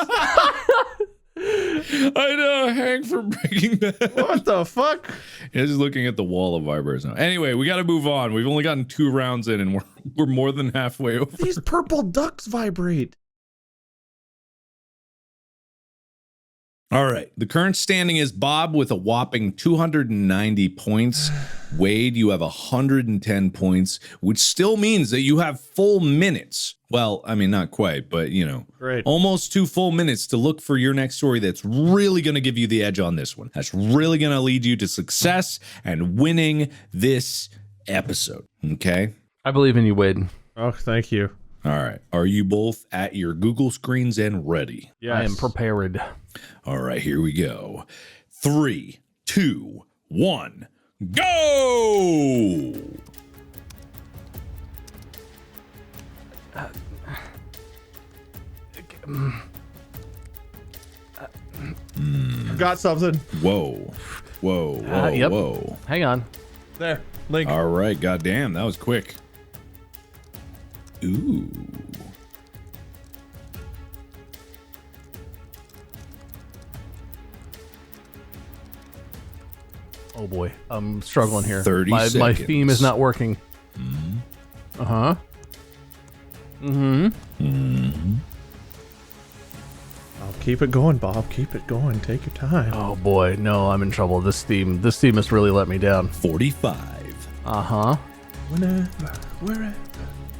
I know, Hank, for breaking that. What the fuck? He's just looking at the wall of vibrators now. Anyway, we got to move on. We've only gotten 2 rounds in, and we're more than halfway over. These purple ducks vibrate. All right. The current standing is Bob with a whopping 290 points. Wade, you have 110 points, which still means that you have full minutes. Well, I mean, not quite, but, you know, Great. Almost 2 full minutes to look for your next story that's really going to give you the edge on this one. That's really going to lead you to success and winning this episode. Okay? I believe in you, Wade. Oh, thank you. All right. Are you both at your Google screens and ready? Yes. I am prepared. All right, here we go. 3, 2, 1, go! Got something. Whoa. Whoa. Yep. Whoa. Hang on. There. Link. All right, goddamn, that was quick. Ooh. Oh boy, I'm struggling here. 30 my seconds. theme is not working. Uh-huh. Oh, keep it going, Bob. Keep it going. Take your time. Oh boy, no, I'm in trouble. This theme has really let me down. 45. Uh-huh. Whenever, wherever,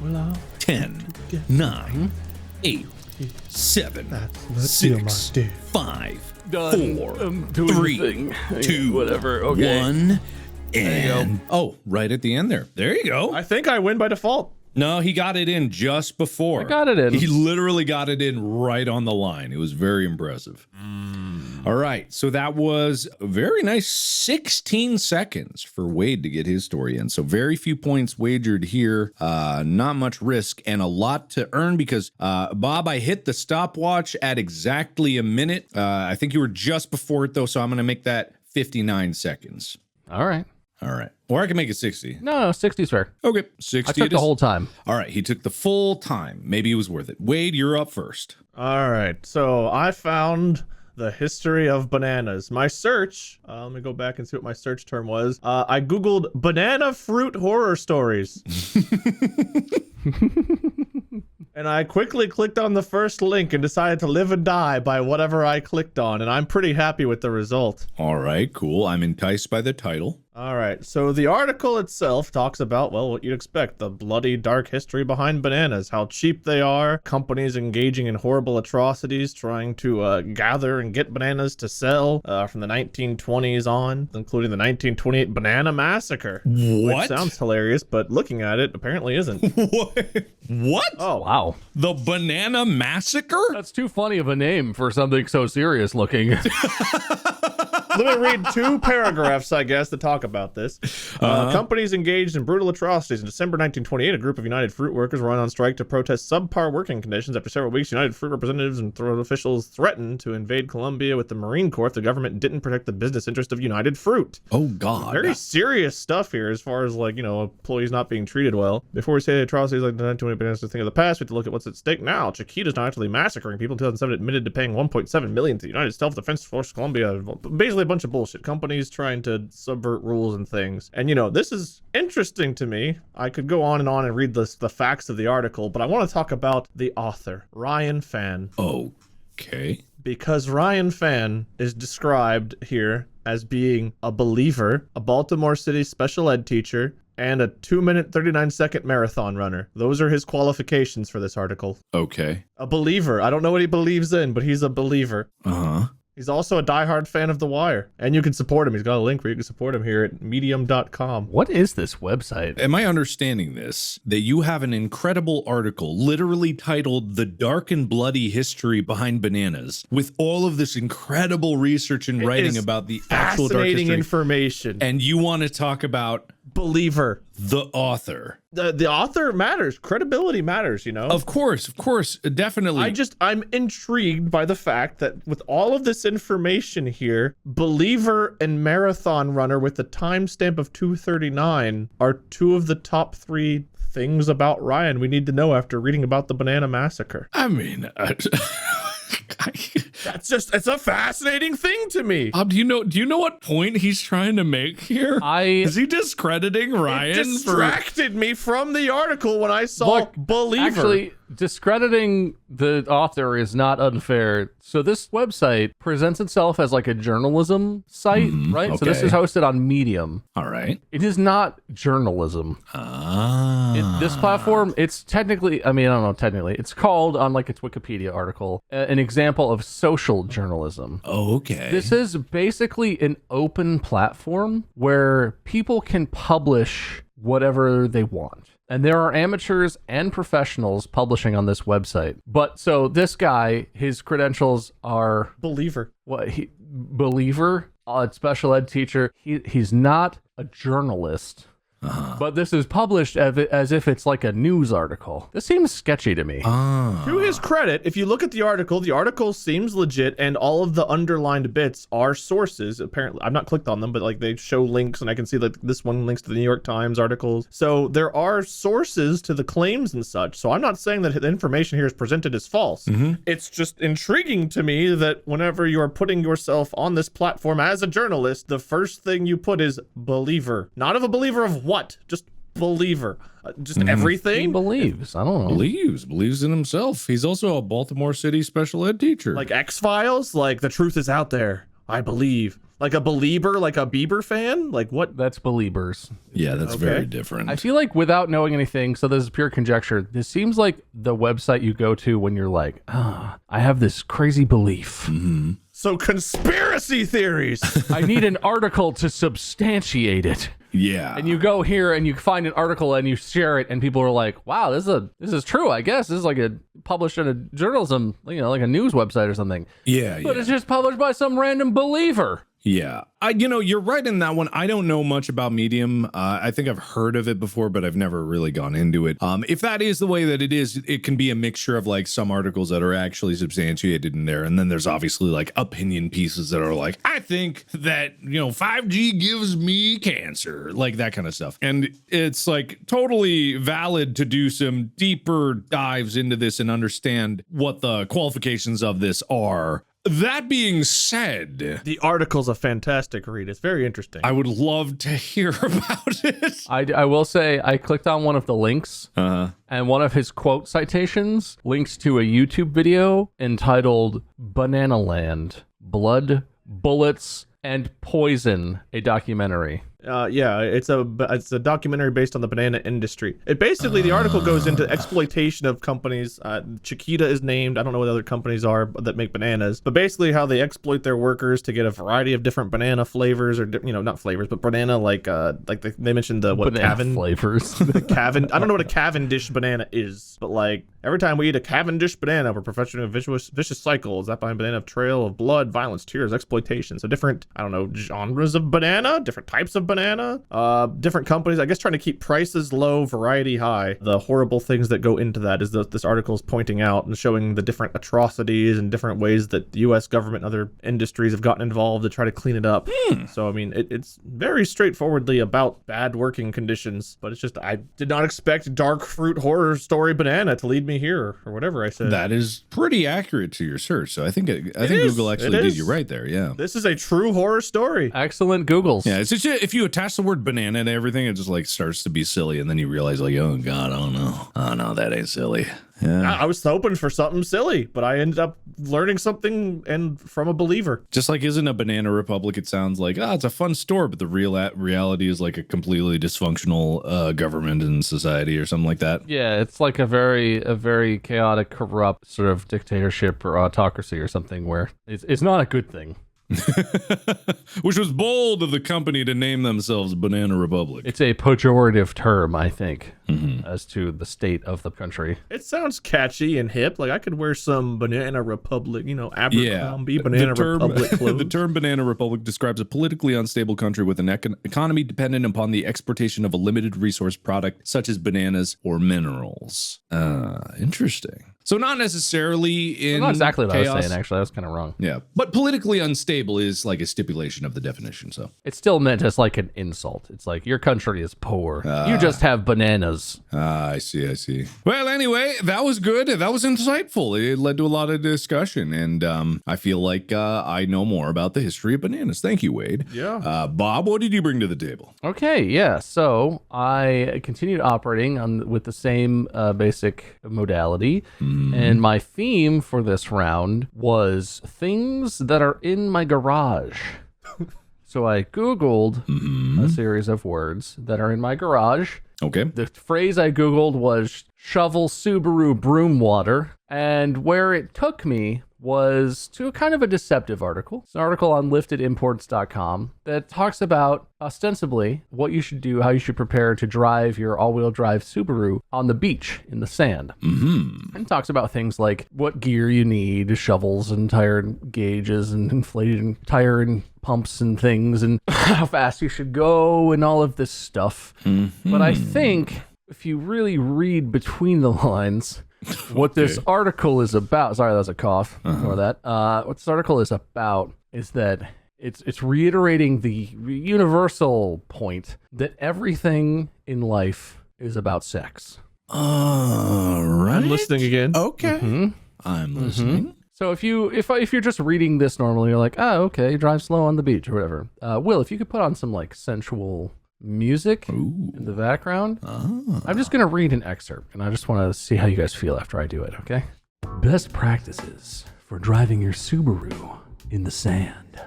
we'll all 10, 9, 8, 7, Let's do my 6, dear. 5, Done. 4, I'm doing the 3, thing. 2, Whatever, okay. 1, and oh, right at the end there. There you go. I think I win by default. No, he got it in just before. I got it in. He literally got it in right on the line. It was very impressive. All right, so that was a very nice 16 seconds for Wade to get his story in. So very few points wagered here, not much risk, and a lot to earn because, Bob, I hit the stopwatch at exactly a minute. I think you were just before it, though, so I'm going to make that 59 seconds. All right. All right. Or I can make it 60. No, 60's fair. Okay, 60 I took it the is. whole time. All right, he took the full time. Maybe it was worth it. Wade, you're up first. All right. So I found the history of bananas. My search, let me go back and see what my search term was. I Googled banana fruit horror stories. And I quickly clicked on the first link and decided to live and die by whatever I clicked on. And I'm pretty happy with the result. All right, cool. I'm enticed by the title. All right, so the article itself talks about, well, what you'd expect, the bloody dark history behind bananas, how cheap they are, companies engaging in horrible atrocities, trying to gather and get bananas to sell from the 1920s on, including the 1928 Banana Massacre. What? Which sounds hilarious, but looking at it, apparently isn't. What? Oh, Wow. The Banana Massacre? That's too funny of a name for something so serious looking. Let me read 2 paragraphs, I guess, to talk about this. Companies engaged in brutal atrocities. In December 1928, a group of United Fruit workers went on strike to protest subpar working conditions. After several weeks, United Fruit representatives and officials threatened to invade Colombia with the Marine Corps if the government didn't protect the business interest of United Fruit. Oh, God. Very serious stuff here as far as, like, you know, employees not being treated well. Before we say atrocities like the 1928 bananas to think of the past, we have to look at what's at stake now. Chiquita's not actually massacring people. In 2007, admitted to paying $1.7 million to the United Self-Defense Force Colombia. Basically a bunch of bullshit. Companies trying to subvert rules and things. And, you know, this is interesting to me. I could go on and read the facts of the article, but I want to talk about the author, Ryan Fan. Okay. Because Ryan Fan is described here as being a believer, a Baltimore City special ed teacher, and a 2-minute 39-second marathon runner. Those are his qualifications for this article. Okay. A believer. I don't know what he believes in, but he's a believer. Uh-huh. He's also a diehard fan of The Wire. And you can support him. He's got a link where you can support him here at medium.com. What is this website? Am I understanding this? That you have an incredible article literally titled The Dark and Bloody History Behind Bananas, with all of this incredible research and writing about the actual dark fascinating history. Information. And you want to talk about believer. The author. The author matters. Credibility matters, you know? Of course, definitely. I'm intrigued by the fact that with all of this information here, believer and marathon runner with the timestamp of 2:39 are two of the top 3 things about Ryan we need to know after reading about the Banana Massacre. I mean, it's a fascinating thing to me. Do you know what point he's trying to make here? Is he discrediting Ryan? It distracted me from the article when I saw believer. Actually, discrediting the author is not unfair. So this website presents itself as like a journalism site, right? Okay. So this is hosted on Medium. All right. It is not journalism. This platform, it's technically, I don't know, technically, it's called on like its Wikipedia article, an example of social journalism. Oh, okay. This is basically an open platform where people can publish whatever they want. And there are amateurs and professionals publishing on this website. But so this guy, his credentials are believer. Believer, special ed teacher. He's not a journalist. But this is published as if it's like a news article. This seems sketchy to me. To his credit, if you look at the article seems legit, and all of the underlined bits are sources. Apparently, I've not clicked on them, but like they show links, and I can see like this one links to the New York Times articles. So there are sources to the claims and such. So I'm not saying that the information here is presented as false. It's just intriguing to me that whenever you are putting yourself on this platform as a journalist, the first thing you put is believer. Not of a believer of what? Just believer. Just everything? He believes. I don't know. Believes in himself. He's also a Baltimore City special ed teacher. Like X-Files? Like the truth is out there. I believe. Like a believer, like a Bieber fan? Like what? That's believers. Yeah, that's very different. I feel like without knowing anything, so this is pure conjecture, this seems like the website you go to when you're like, I have this crazy belief. So conspiracy theories. I need an article to substantiate it. Yeah. And you go here and you find an article and you share it and people are like, wow, this is true, I guess. This is like published in a journalism, like a news website or something. Yeah. But it's just published by some random believer. Yeah. You're right in that one. I don't know much about Medium. I think I've heard of it before, but I've never really gone into it. If that is the way that it is, it can be a mixture of like some articles that are actually substantiated in there. And then there's obviously like opinion pieces that are like, I think that, 5G gives me cancer, like that kind of stuff. And it's like totally valid to do some deeper dives into this and understand what the qualifications of this are. That being said, the article's a fantastic read. It's very interesting. I would love to hear about it. I will say I clicked on one of the links, and one of his quote citations links to a YouTube video entitled Banana Land, Blood, Bullets, and Poison, a documentary. It's a documentary based on the banana industry. It basically, the article goes into exploitation of companies. Chiquita is named. I don't know what other companies are that make bananas, but basically how they exploit their workers to get a variety of different banana flavors, or not flavors, but banana they mentioned the banana flavors. The I don't know what a Cavendish banana is, but like every time we eat a Cavendish banana, we're perpetuating a vicious cycle. Is that behind banana trail of blood, violence, tears, exploitation? So different, genres of banana, different types of banana, different companies, I guess, trying to keep prices low, variety high. The horrible things that go into that is this article is pointing out and showing the different atrocities and different ways that the U.S. government and other industries have gotten involved to try to clean it up. So, it's very straightforwardly about bad working conditions, but it's just, I did not expect dark fruit horror story banana to lead me here, or whatever I said. That is pretty accurate to your search, so I think Google actually did you right there, yeah. This is a true horror story. Excellent Googles. Yeah, it's just, if you attach the word banana to everything, it just like starts to be silly, and then you realize like, oh god, oh no, that ain't silly. I was hoping for something silly, but I ended up learning something and from a believer. Just like isn't a Banana Republic, it sounds like, it's a fun store, but the reality is like a completely dysfunctional government and society or something like that. Yeah, it's like a very chaotic, corrupt sort of dictatorship or autocracy or something where it's not a good thing. Which was bold of the company to name themselves Banana Republic. It's a pejorative term, I think, as to the state of the country. It sounds catchy and hip. Like I could wear some Banana Republic, Abercrombie Banana Republic clothes. The term Banana Republic describes a politically unstable country with an economy dependent upon the exportation of a limited resource product such as bananas or minerals. Interesting. So not necessarily in Not exactly what chaos. I was saying, actually. I was kind of wrong. Yeah, but politically unstable is like a stipulation of the definition, so. It's still meant as like an insult. It's like, your country is poor. You just have bananas. I see. Well, anyway, that was good. That was insightful. It led to a lot of discussion, and I feel like I know more about the history of bananas. Thank you, Wade. Yeah. Bob, what did you bring to the table? Okay, yeah. So I continued operating with the same basic modality. And my theme for this round was things that are in my garage. So I Googled a series of words that are in my garage. Okay. The phrase I Googled was shovel Subaru broom water. And where it took me was to kind of a deceptive article. It's an article on liftedimports.com that talks about ostensibly what you should do, how you should prepare to drive your all-wheel drive Subaru on the beach in the sand. And talks about things like what gear you need, shovels and tire gauges and inflated tire and pumps and things, and how fast you should go and all of this stuff. But I think if you really read between the lines, what this article is about, sorry, that was a cough, ignore that. What this article is about is that it's reiterating the universal point that everything in life is about sex. All right. I'm listening again. Okay. I'm listening. So if you're just reading this normally, you're like, oh, okay, drive slow on the beach or whatever. Will, if you could put on some like sensual music in the background. I'm just going to read an excerpt, and I just want to see how you guys feel after I do it, okay? Best practices for driving your Subaru in the sand.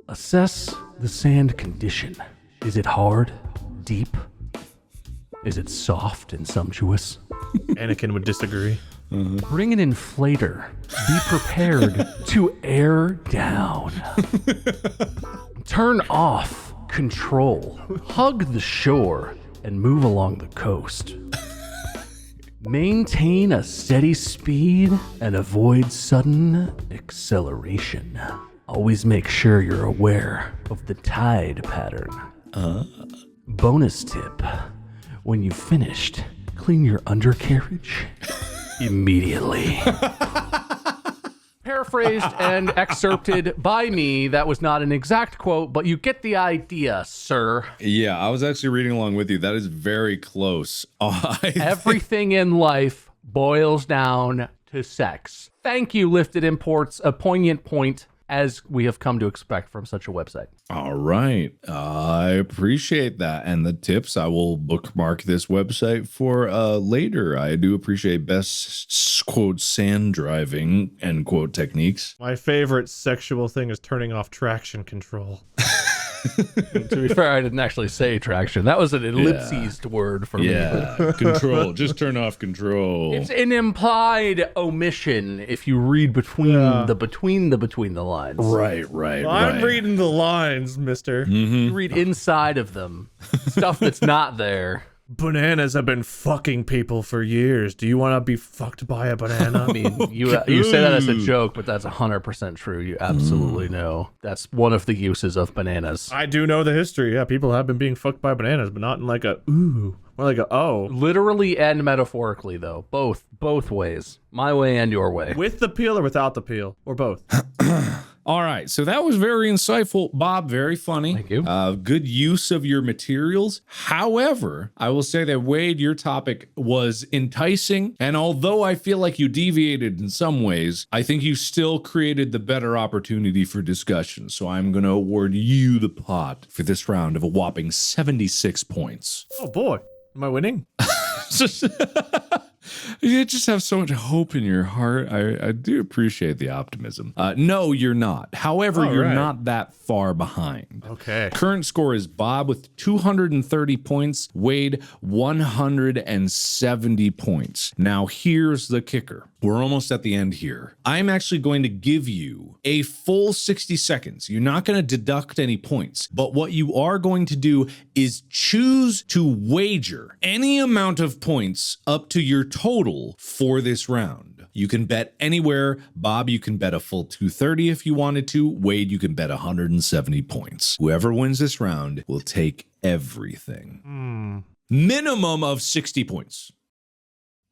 Assess the sand condition. Is it hard, deep? Is it soft and sumptuous? Anakin would disagree. Bring an inflator. Be prepared to air down. Turn off control. Hug the shore and move along the coast. Maintain a steady speed and avoid sudden acceleration. Always make sure you're aware of the tide pattern. Bonus tip. When you've finished, clean your undercarriage immediately. Paraphrased and excerpted by me. That was not an exact quote, but you get the idea, sir. Yeah, I was actually reading along with you. That is very close. Everything in life boils down to sex. Thank you, Lifted Imports. A poignant point, as we have come to expect from such a website. All right. I appreciate that. And the tips, I will bookmark this website for later. I do appreciate best, quote, sand driving, end quote, techniques. My favorite sexual thing is turning off traction control. To be fair, I didn't actually say traction. That was an ellipsized word for me. Yeah, control. Just turn off control. It's an implied omission if you read between the lines. Right. I'm reading the lines, mister. You read inside of them. Stuff that's not there. Bananas have been fucking people for years. Do you want to be fucked by a banana? I mean, you say that as a joke, but that's 100% true. You absolutely know. That's one of the uses of bananas. I do know the history. Yeah, people have been being fucked by bananas, but not in like a ooh, more like a oh. Literally and metaphorically, though. Both ways. My way and your way. With the peel or without the peel? Or both? All right, so that was very insightful, Bob. Very funny. Thank you. Good use of your materials. However, I will say that, Wade, your topic was enticing, and although I feel like you deviated in some ways, I think you still created the better opportunity for discussion. So I'm going to award you the pot for this round of a whopping 76 points. Oh boy, am I winning? You just have so much hope in your heart. I do appreciate the optimism. No, you're not. However, you're not that far behind. Okay. Current score is Bob with 230 points, Wade 170 points. Now, here's the kicker. We're almost at the end here. I'm actually going to give you a full 60 seconds. You're not going to deduct any points, but what you are going to do is choose to wager any amount of points up to your total for this round. You can bet anywhere. Bob, you can bet a full 230 if you wanted to. Wade, you can bet 170 points. Whoever wins this round will take everything. Minimum of 60 points.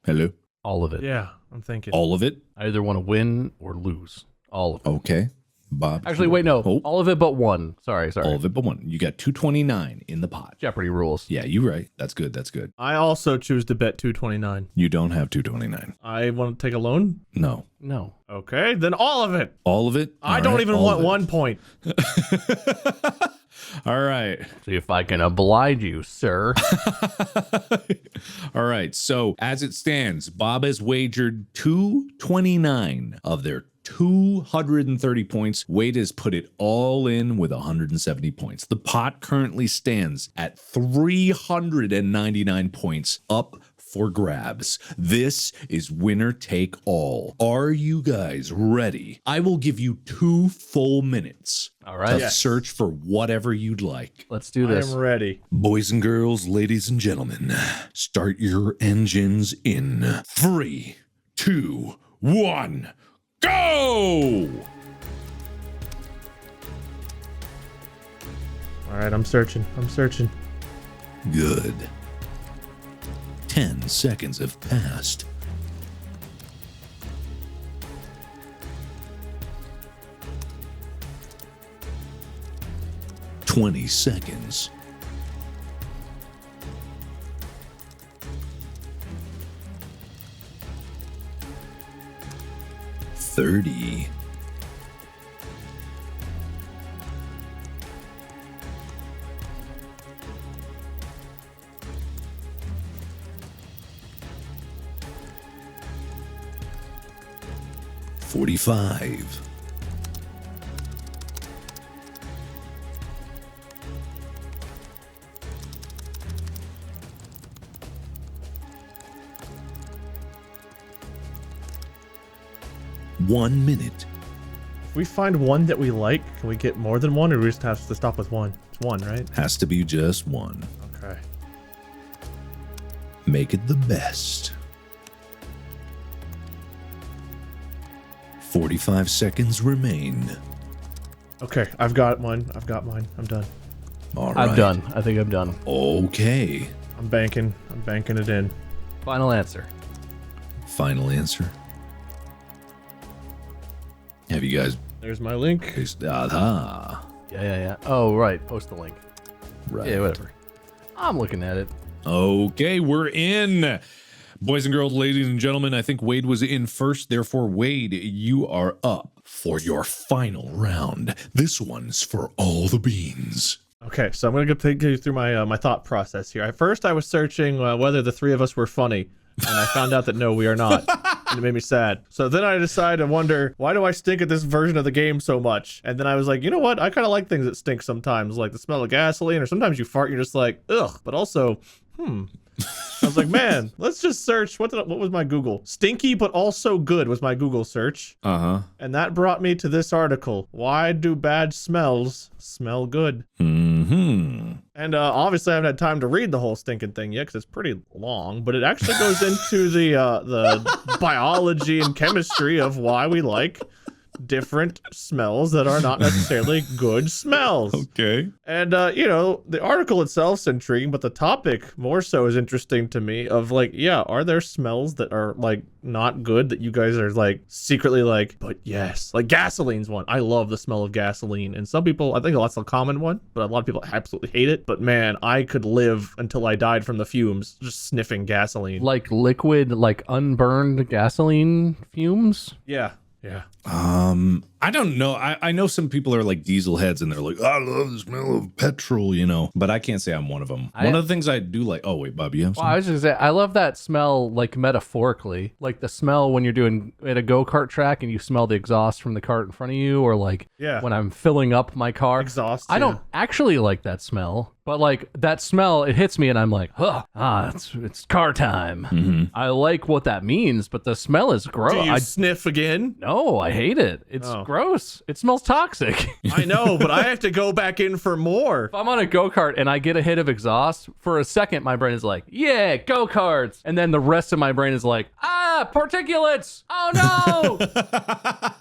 Hello? All of it. Yeah, I'm thinking. All of it? I either want to win or lose. All of it. Okay. Bob. Actually, wait, no. Oh. All of it but one. Sorry. All of it but one. You got 229 in the pot. Jeopardy rules. Yeah, you're right. That's good. That's good. I also choose to bet 229. You don't have 229. I want to take a loan? No. No. Okay, then all of it. All of it? I don't even want 1 point. All right. See if I can oblige you, sir. All right. So as it stands, Bob has wagered 229 of their 230 points. Wade has put it all in with 170 points. The pot currently stands at 399 points, up for grabs. This is winner take all. Are you guys ready? I will give you 2 full minutes. All right. To search for whatever you'd like. Let's do this. I am ready. Boys and girls, ladies and gentlemen, start your engines in 3, 2, 1, go! All right, I'm searching. Good. 10 seconds have passed. "20 seconds. "30. 45. 1 minute. If we find one that we like, can we get more than one, or do we just have to stop with one? It's one, right? Has to be just one. Okay. Make it the best. 45 seconds remain. Okay, I've got mine. I'm done. All right. I'm done. I think I'm done. Okay. I'm banking it in. Final answer. Final answer. Have you guys... There's my link. Aha. Yeah. Oh, right. Post the link. Right. Yeah, whatever. I'm looking at it. Okay, we're in. Boys and girls, ladies and gentlemen, I think Wade was in first. Therefore, Wade, you are up for your final round. This one's for all the beans. Okay, so I'm gonna take you through my my thought process here. At first, I was searching whether the three of us were funny, and I found out that no, we are not. And it made me sad. So then I decided to wonder, why do I stink at this version of the game so much? And then I was like, you know what? I kind of like things that stink sometimes, like the smell of gasoline, or sometimes you fart, you're just like, ugh. But also, I was like, man, let's just search. What was my Google? Stinky, but also good was my Google search. And that brought me to this article. Why do bad smells smell good? And obviously I haven't had time to read the whole stinking thing yet because it's pretty long, but it actually goes into the biology and chemistry of why we like different smells that are not necessarily good smells. Okay. And you know, the article itself's intriguing, but the topic more so is interesting to me of like, yeah, are there smells that are like not good that you guys are like secretly like, but yes, like gasoline's one. I love the smell of gasoline, and some people, I think that's a common one, but a lot of people absolutely hate it. But man, I could live until I died from the fumes just sniffing gasoline. Like liquid, like unburned gasoline fumes? Yeah. I don't know. I know some people are like diesel heads and they're like, I love the smell of petrol, you know, but I can't say I'm one of them. One of the things I do like, oh wait, Bob, you have I was just saying, I love that smell, like metaphorically, like the smell when you're doing at a go-kart track and you smell the exhaust from the cart in front of you, or like when I'm filling up my car. Exhaust. I don't actually like that smell, but like that smell, it hits me and I'm like, it's car time. Mm-hmm. I like what that means, but the smell is gross. Do you sniff again? No, I hate it. It's gross. It smells toxic. I know, but I have to go back in for more. If I'm on a go-kart and I get a hit of exhaust, for a second my brain is like, yeah, go-karts. And then the rest of my brain is like, particulates. Oh no.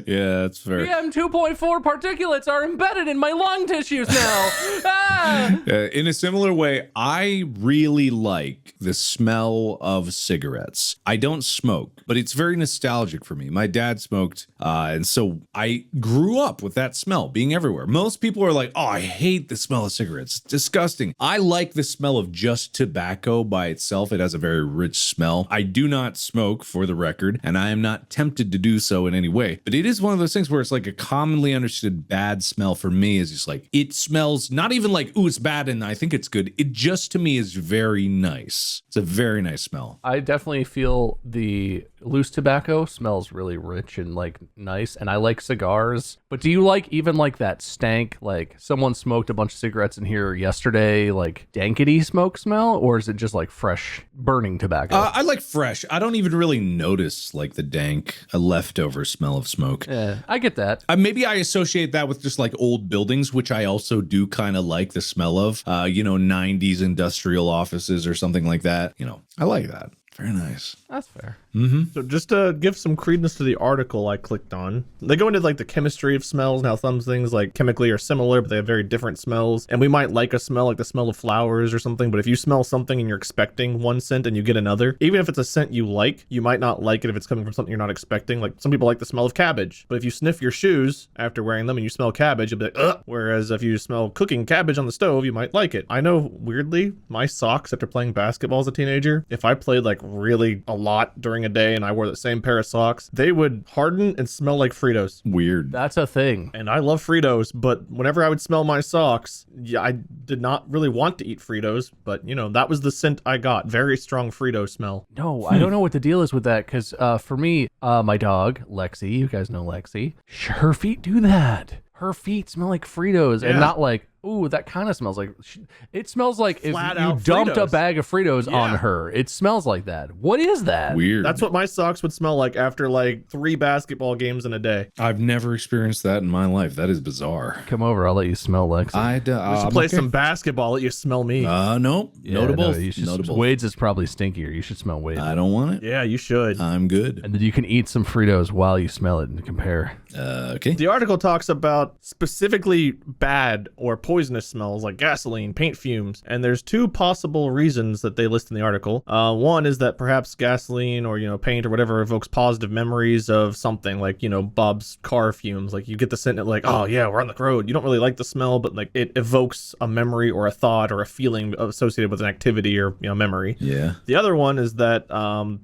Yeah, that's fair. PM 2.4 particulates are embedded in my lung tissues now. In a similar way, I really like the smell of cigarettes. I don't smoke, but it's very nostalgic for me. My dad smoked, and so I grew up with that smell being everywhere. Most people are like, oh, I hate the smell of cigarettes. It's disgusting. I like the smell of just tobacco by itself. It has a very rich smell. I do not smoke, for the record, and I am not tempted to do so in any way. But it is one of those things where it's like a commonly understood bad smell for me is just like, it smells not even like, ooh, it's bad and I think it's good. It just to me is very nice. It's a very nice smell. I definitely feel the loose tobacco smells really rich and like nice, and I like cigars. But do you like even like that stank, like someone smoked a bunch of cigarettes in here yesterday, like dankety smoke smell, or is it just like fresh burning tobacco? I like fresh. I don't even really notice like the dank, a leftover smell of smoke. Yeah, I get that. Maybe I associate that with just like old buildings, which I also do kind of like the smell of, 90s industrial offices or something like that. I like that. Very nice. That's fair. Mm-hmm. So just to give some credence to the article I clicked on, they go into like the chemistry of smells and how some things like chemically are similar, but they have very different smells. And we might like a smell like the smell of flowers or something, but if you smell something and you're expecting one scent and you get another, even if it's a scent you like, you might not like it if it's coming from something you're not expecting. Like some people like the smell of cabbage, but if you sniff your shoes after wearing them and you smell cabbage, you'll be like, ugh. Whereas if you smell cooking cabbage on the stove, you might like it. I know, weirdly, my socks after playing basketball as a teenager, if I played like really a lot during a day and I wore the same pair of socks, they would harden and smell like Fritos. Weird. That's a thing. And I love Fritos, but whenever I would smell my socks, I did not really want to eat Fritos, but that was the scent I got. Very strong Frito smell. No, I don't know what the deal is with that, because for me, my dog, Lexi, you guys know Lexi, her feet do that. Her feet smell like Fritos and not like, ooh, that kind of smells like, it smells like if Flat you out dumped a Fritos. bag of Fritos on her. It smells like that. What is that? Weird. That's what my socks would smell like after like 3 basketball games in a day. I've never experienced that in my life. That is bizarre. Come over, I'll let you smell Lexi. We should play some basketball, let you smell me. Nope. Yeah, Notable. no, you should, Notable. Wade's is probably stinkier. You should smell Wade's. I don't want it. Yeah, you should. I'm good. And then you can eat some Fritos while you smell it and compare. Okay. The article talks about specifically bad or poisonous smells like gasoline, paint fumes, and there's 2 possible reasons that they list in the article. One is that perhaps gasoline or paint or whatever evokes positive memories of something, like Bob's car fumes. Like you get the scent and like, oh yeah, we're on the road. You don't really like the smell, but like it evokes a memory or a thought or a feeling associated with an activity or memory. Yeah. The other one is that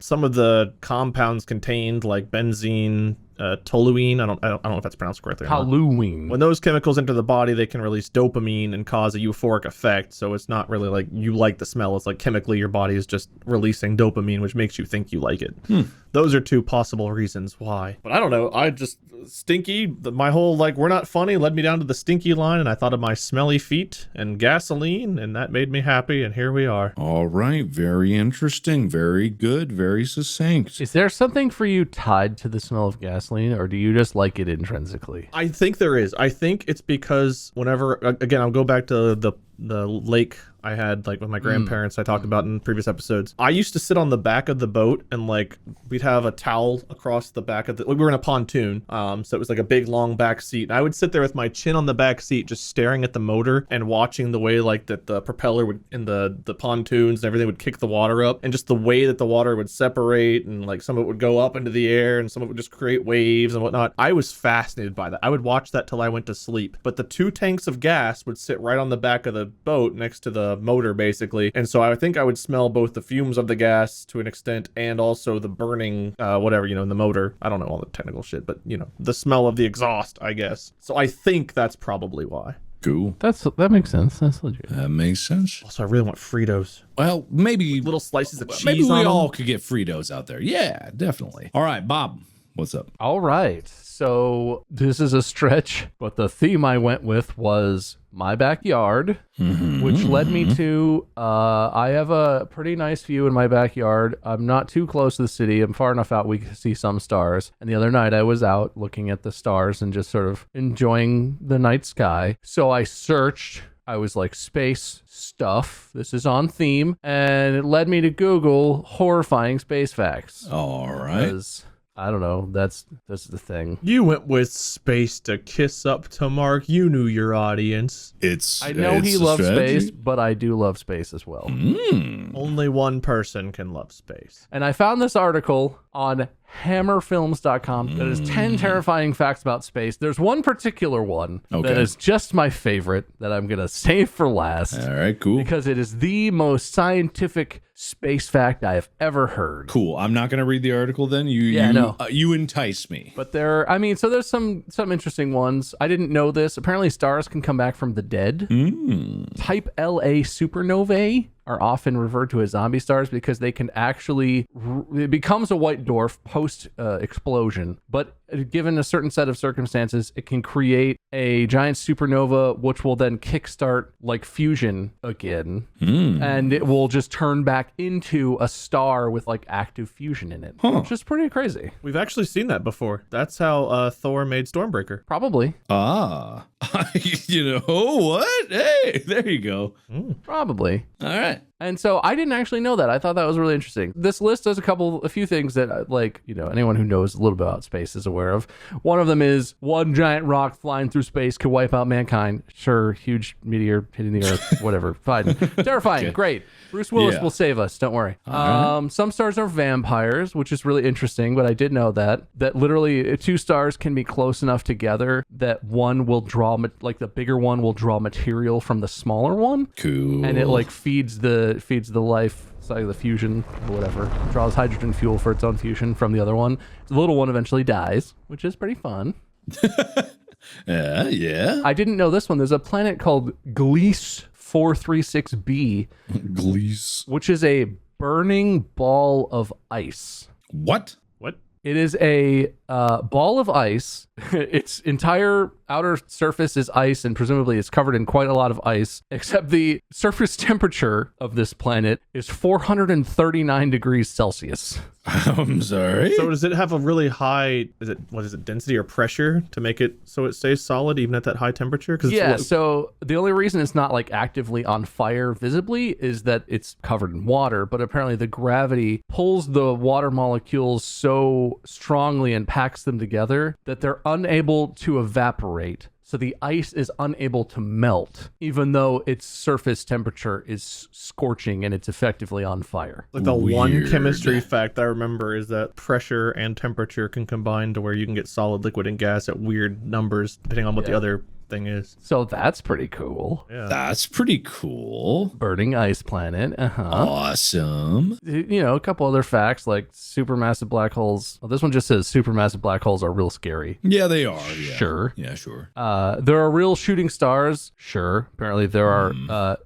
some of the compounds contained, like benzene, toluene, I don't know if that's pronounced correctly or not. Halloween. When those chemicals enter the body, they can release dopamine and cause a euphoric effect. So it's not really like you like the smell. It's like chemically your body is just releasing dopamine, which makes you think you like it. Those are 2 possible reasons why. But I don't know. I just stinky. My whole like we're not funny led me down to the stinky line, and I thought of my smelly feet and gasoline, and that made me happy. And here we are. All right. Very interesting. Very good. Very succinct. Is there something for you tied to the smell of gasoline, or do you just like it intrinsically? I think there is. I think it's because whenever, again, I'll go back to the lake I had like with my grandparents I talked about in previous episodes. I used to sit on the back of the boat and like we'd have a towel across the back of we were in a pontoon. So it was like a big long back seat. And I would sit there with my chin on the back seat just staring at the motor and watching the way like that the propeller would in the pontoons and everything would kick the water up, and just the way that the water would separate, and like some of it would go up into the air and some of it would just create waves and whatnot. I was fascinated by that. I would watch that till I went to sleep. But the 2 tanks of gas would sit right on the back of the boat next to the the motor, basically. And so I think I would smell both the fumes of the gas to an extent and also the burning, whatever, in the motor. I don't know all the technical shit, but, the smell of the exhaust, I guess. So I think that's probably why. Cool. That makes sense. That's legit. That makes sense. Also, I really want Fritos. Well, maybe Little slices of cheese maybe we on them. all could get Fritos out there. Yeah, definitely. All right, Bob, what's up? All right. So this is a stretch, but the theme I went with was my backyard, which led me to, I have a pretty nice view in my backyard. I'm not too close to the city. I'm far enough out we can see some stars. And the other night I was out looking at the stars and just sort of enjoying the night sky. So I searched. I was like, space stuff. This is on theme. And it led me to Google horrifying space facts. All right. Because, I don't know. That's the thing. You went with space to kiss up to Mark. You knew your audience. I know he loves space, but I do love space as well. Only one person can love space. And I found this article on hammerfilms.com that is 10 terrifying facts about space. There's one particular one that is just my favorite that I'm going to save for last. All right, cool. Because it is the most scientific space fact I have ever heard. Cool. I'm not going to read the article then. You entice me. But so there's some interesting ones. I didn't know this. Apparently stars can come back from the dead. Type LA supernovae are often referred to as zombie stars because they can actually, it becomes a white dwarf post explosion, but given a certain set of circumstances, it can create a giant supernova, which will then kickstart like fusion again, and it will just turn back into a star with like active fusion in it, which is pretty crazy. We've actually seen that before. That's how Thor made Stormbreaker. Probably. Ah, what? Hey, there you go. Probably. All right. And so I didn't actually know that. I thought that was really interesting. This list does a few things that anyone who knows a little bit about space is aware of. One of them is one giant rock flying through space could wipe out mankind. Sure, huge meteor hitting the earth, whatever, fine. Terrifying, great. Bruce Willis will save us, don't worry. Some stars are vampires, which is really interesting, but I did know that literally two stars can be close enough together that one will draw, the bigger one will draw material from the smaller one. Cool. And it feeds the life, the fusion, or whatever. Draws hydrogen fuel for its own fusion from the other one. The little one eventually dies, which is pretty fun. Yeah. I didn't know this one. There's a planet called Gliese 436b, Gliese, which is a burning ball of ice. What? It is a ball of ice. Its entire outer surface is ice, and presumably it's covered in quite a lot of ice, except the surface temperature of this planet is 439 degrees Celsius. I'm sorry? So does it have a really high, density or pressure to make it so it stays solid even at that high temperature? So the only reason it's not actively on fire visibly is that it's covered in water, but apparently the gravity pulls the water molecules so strongly and packs them together that they're unable to evaporate. So the ice is unable to melt, even though its surface temperature is scorching and it's effectively on fire. The one chemistry fact I remember is that pressure and temperature can combine to where you can get solid, liquid, and gas at weird numbers, depending on what the other thing is. So that's pretty cool. Yeah. That's pretty cool. Burning ice planet. Awesome. A couple other facts like supermassive black holes. Well, this one just says supermassive black holes are real scary. Yeah, they are. Yeah. Sure. Yeah, sure. There are real shooting stars. Sure. Apparently there are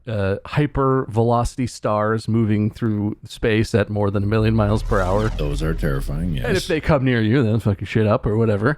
hyper velocity stars moving through space at more than 1 million miles per hour. Those are terrifying, yes. And if they come near you, then fuck your shit up or whatever.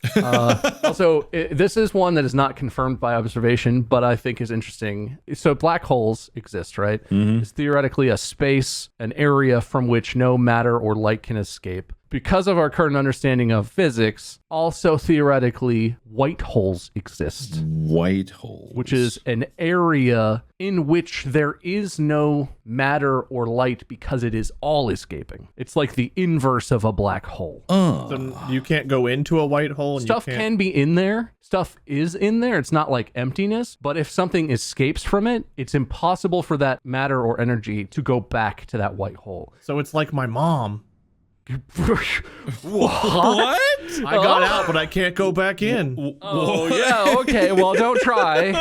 Also, this is one that is not confirmed by observation, but I think is interesting. So black holes exist, right? It's theoretically a space, an area from which no matter or light can escape. Because of our current understanding of physics, also theoretically, white holes exist. White holes. Which is an area in which there is no matter or light because it is all escaping. It's like the inverse of a black hole. So you can't go into a white hole. And Stuff can be in there. Stuff is in there. It's not like emptiness. But if something escapes from it, it's impossible for that matter or energy to go back to that white hole. So it's like my mom. What? I got out, but I can't go back in. Oh, yeah, okay. Well, don't try.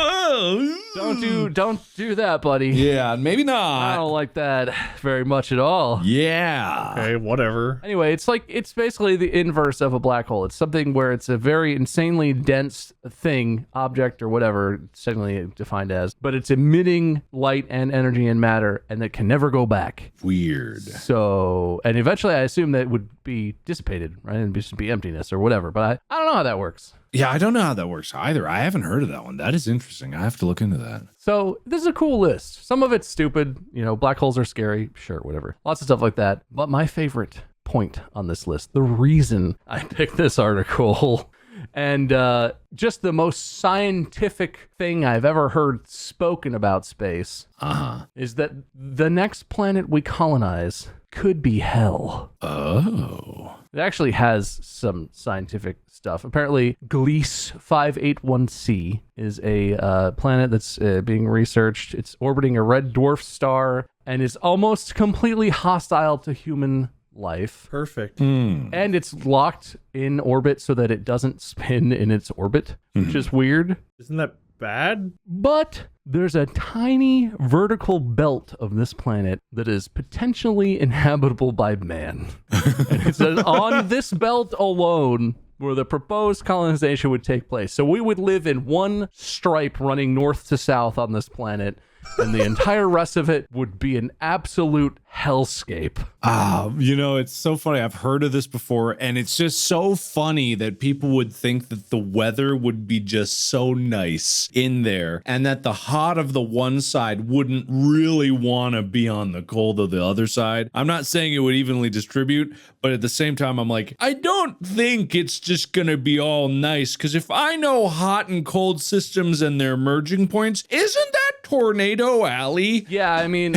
Don't do that, buddy. Yeah, maybe I not. don't like that very much at all. Yeah. Okay, whatever. Anyway, it's basically the inverse of a black hole. It's something where it's a very insanely dense thing, object or whatever it's technically defined as, but it's emitting light and energy and matter, and that can never go back. Weird. So, and eventually I assume that would be dissipated, right? And just be emptiness or whatever, but I don't know how that works. Yeah, I don't know how that works either. I haven't heard of that one. That is interesting. I have to look into that. So this is a cool list. Some of it's stupid. Black holes are scary. Sure, whatever. Lots of stuff like that. But my favorite point on this list, the reason I picked this article, and just the most scientific thing I've ever heard spoken about space, is that the next planet we colonize could be hell. Oh. It actually has some scientific stuff. Apparently, Gliese 581c is a planet that's being researched. It's orbiting a red dwarf star and is almost completely hostile to human life. Perfect. And it's locked in orbit so that it doesn't spin in its orbit, which is weird. Isn't that bad? But there's a tiny vertical belt of this planet that is potentially inhabitable by man. And it says on this belt alone where the proposed colonization would take place. So we would live in one stripe running north to south on this planet, and the entire rest of it would be an absolute hellscape. It's so funny. I've heard of this before, and it's just so funny that people would think that the weather would be just so nice in there, and that the hot of the one side wouldn't really want to be on the cold of the other side. I'm not saying it would evenly distribute, but at the same time, I'm like, I don't think it's just going to be all nice, because if I know hot and cold systems and their merging points, isn't that Tornado Alley? Yeah, I mean,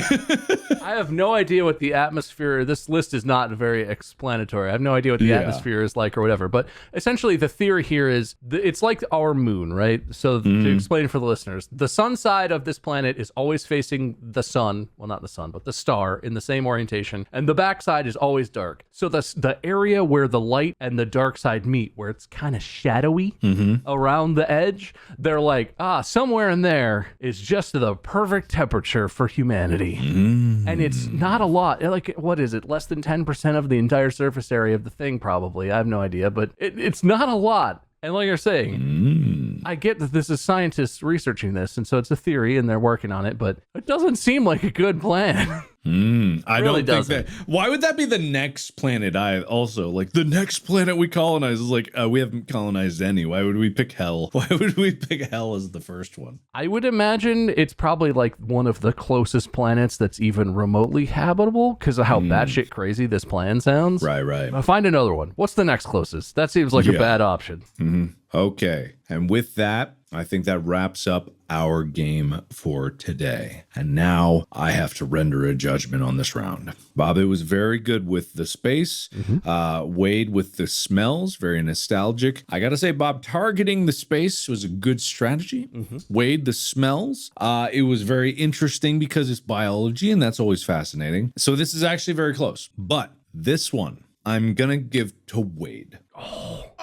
I have no idea what the atmosphere, this list is not very explanatory. I have no idea what the atmosphere is like or whatever, but essentially the theory here is it's like our moon, right? So to explain for the listeners, the sun side of this planet is always facing the sun, well, not the sun, but the star in the same orientation, and the backside is always dark. So the area where the light and the dark side meet, where it's kind of shadowy around the edge, they're like, somewhere in there is just the perfect temperature for humanity. And it's not a lot. Like, what is it? Less than 10% of the entire surface area of the thing, probably. I have no idea, but it's not a lot. And like you're saying, I get that this is scientists researching this, and so it's a theory and they're working on it, but it doesn't seem like a good plan. I really don't think that. Why would that be the next planet? The next planet we colonize is like, we haven't colonized any. Why would we pick hell? Why would we pick hell as the first one? I would imagine it's probably like one of the closest planets that's even remotely habitable because of how batshit crazy this plan sounds. Right. I'll find another one. What's the next closest? That seems like a bad option. Okay. And with that, I think that wraps up our game for today. And now I have to render a judgment on this round. Bob, it was very good with the space. Wade with the smells, very nostalgic. I gotta say, Bob, targeting the space was a good strategy. Wade, the smells, it was very interesting because it's biology, and that's always fascinating. So this is actually very close. But this one, I'm gonna give to Wade.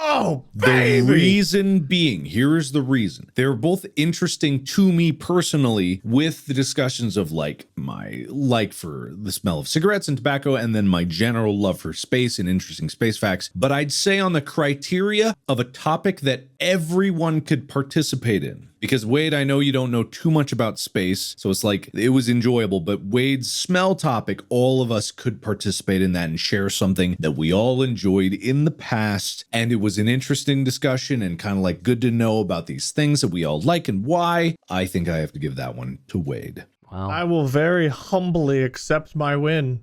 Oh, baby. The reason being, here is the reason. They're both interesting to me personally with the discussions of like my like for the smell of cigarettes and tobacco and then my general love for space and interesting space facts. But I'd say on the criteria of a topic that everyone could participate in. Because Wade, I know you don't know too much about space, so it's like it was enjoyable, but Wade's smell topic, all of us could participate in that and share something that we all enjoyed in the past. And it was an interesting discussion and kind of like good to know about these things that we all like and why. I think I have to give that one to Wade. Wow. I will very humbly accept my win.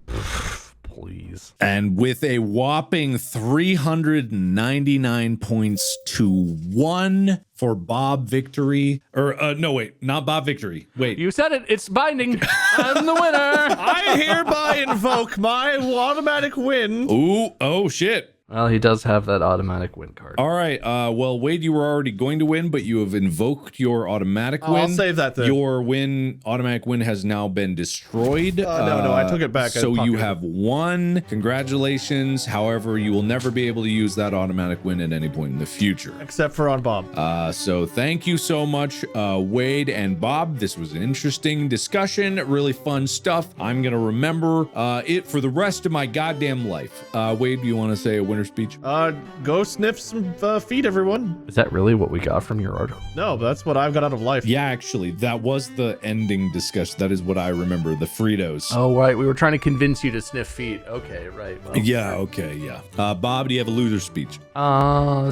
Please. And with a whopping 399 points to 1 for Bob victory. No, wait, not Bob victory. Wait. You said it. It's binding. I'm the winner. I hereby invoke my automatic win. Ooh, oh shit. Well, he does have that automatic win card. All right. Well, Wade, you were already going to win, but you have invoked your automatic win. I'll save that then. Your automatic win has now been destroyed. No, I took it back. So you have won. Congratulations. However, you will never be able to use that automatic win at any point in the future. Except for on Bob. So thank you so much, Wade and Bob. This was an interesting discussion. Really fun stuff. I'm going to remember it for the rest of my goddamn life. Wade, do you want to say a winner speech? Go sniff some feet, everyone. Is that really what we got from your article? No, but that's what I've got out of life. Yeah, actually, that was the ending discussion. That is what I remember. The Fritos. Oh, right. We were trying to convince you to sniff feet. Okay, right. Well, Yeah, okay, yeah. Bob, do you have a loser speech?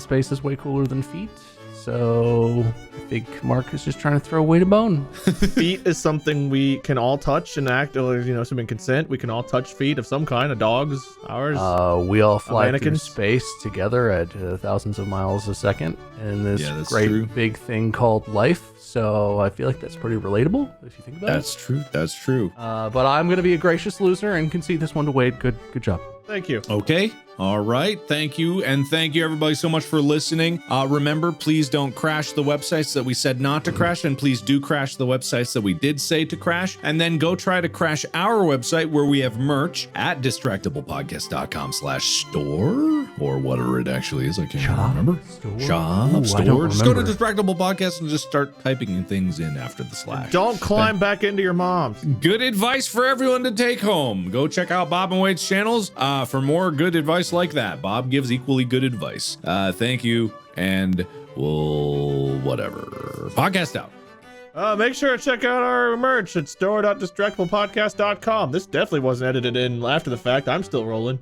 Space is way cooler than feet. So I think Mark is just trying to throw away a bone. Feet is something we can all touch and act, or, assuming consent, we can all touch feet of some kind, a dog's, ours. We all fly through mannequins. space together at thousands of miles a second in this Yeah, that's great true. big thing called life. So I feel like that's pretty relatable if you think about That's true. That's true. it. But I'm going to be a gracious loser and concede this one to Wade. Good job. Thank you. Okay. All right. Thank you. And thank you, everybody, so much for listening. Remember, please don't crash the websites that we said not to crash. And please do crash the websites that we did say to crash. And then go try to crash our website where we have merch at distractablepodcast.com/store or whatever it actually is. I can't remember. Shop, Ooh, I store. don't Just go to remember. Distractable Podcast and just start typing things in after the slash. Don't climb back into your mom's. Good advice for everyone to take home. Go check out Bob and Wade's channels for more good advice like that. Bob gives equally good advice. Thank you, and we'll whatever. Podcast out. Make sure to check out our merch at store.distractablepodcast.com. This definitely wasn't edited in after the fact. I'm still rolling.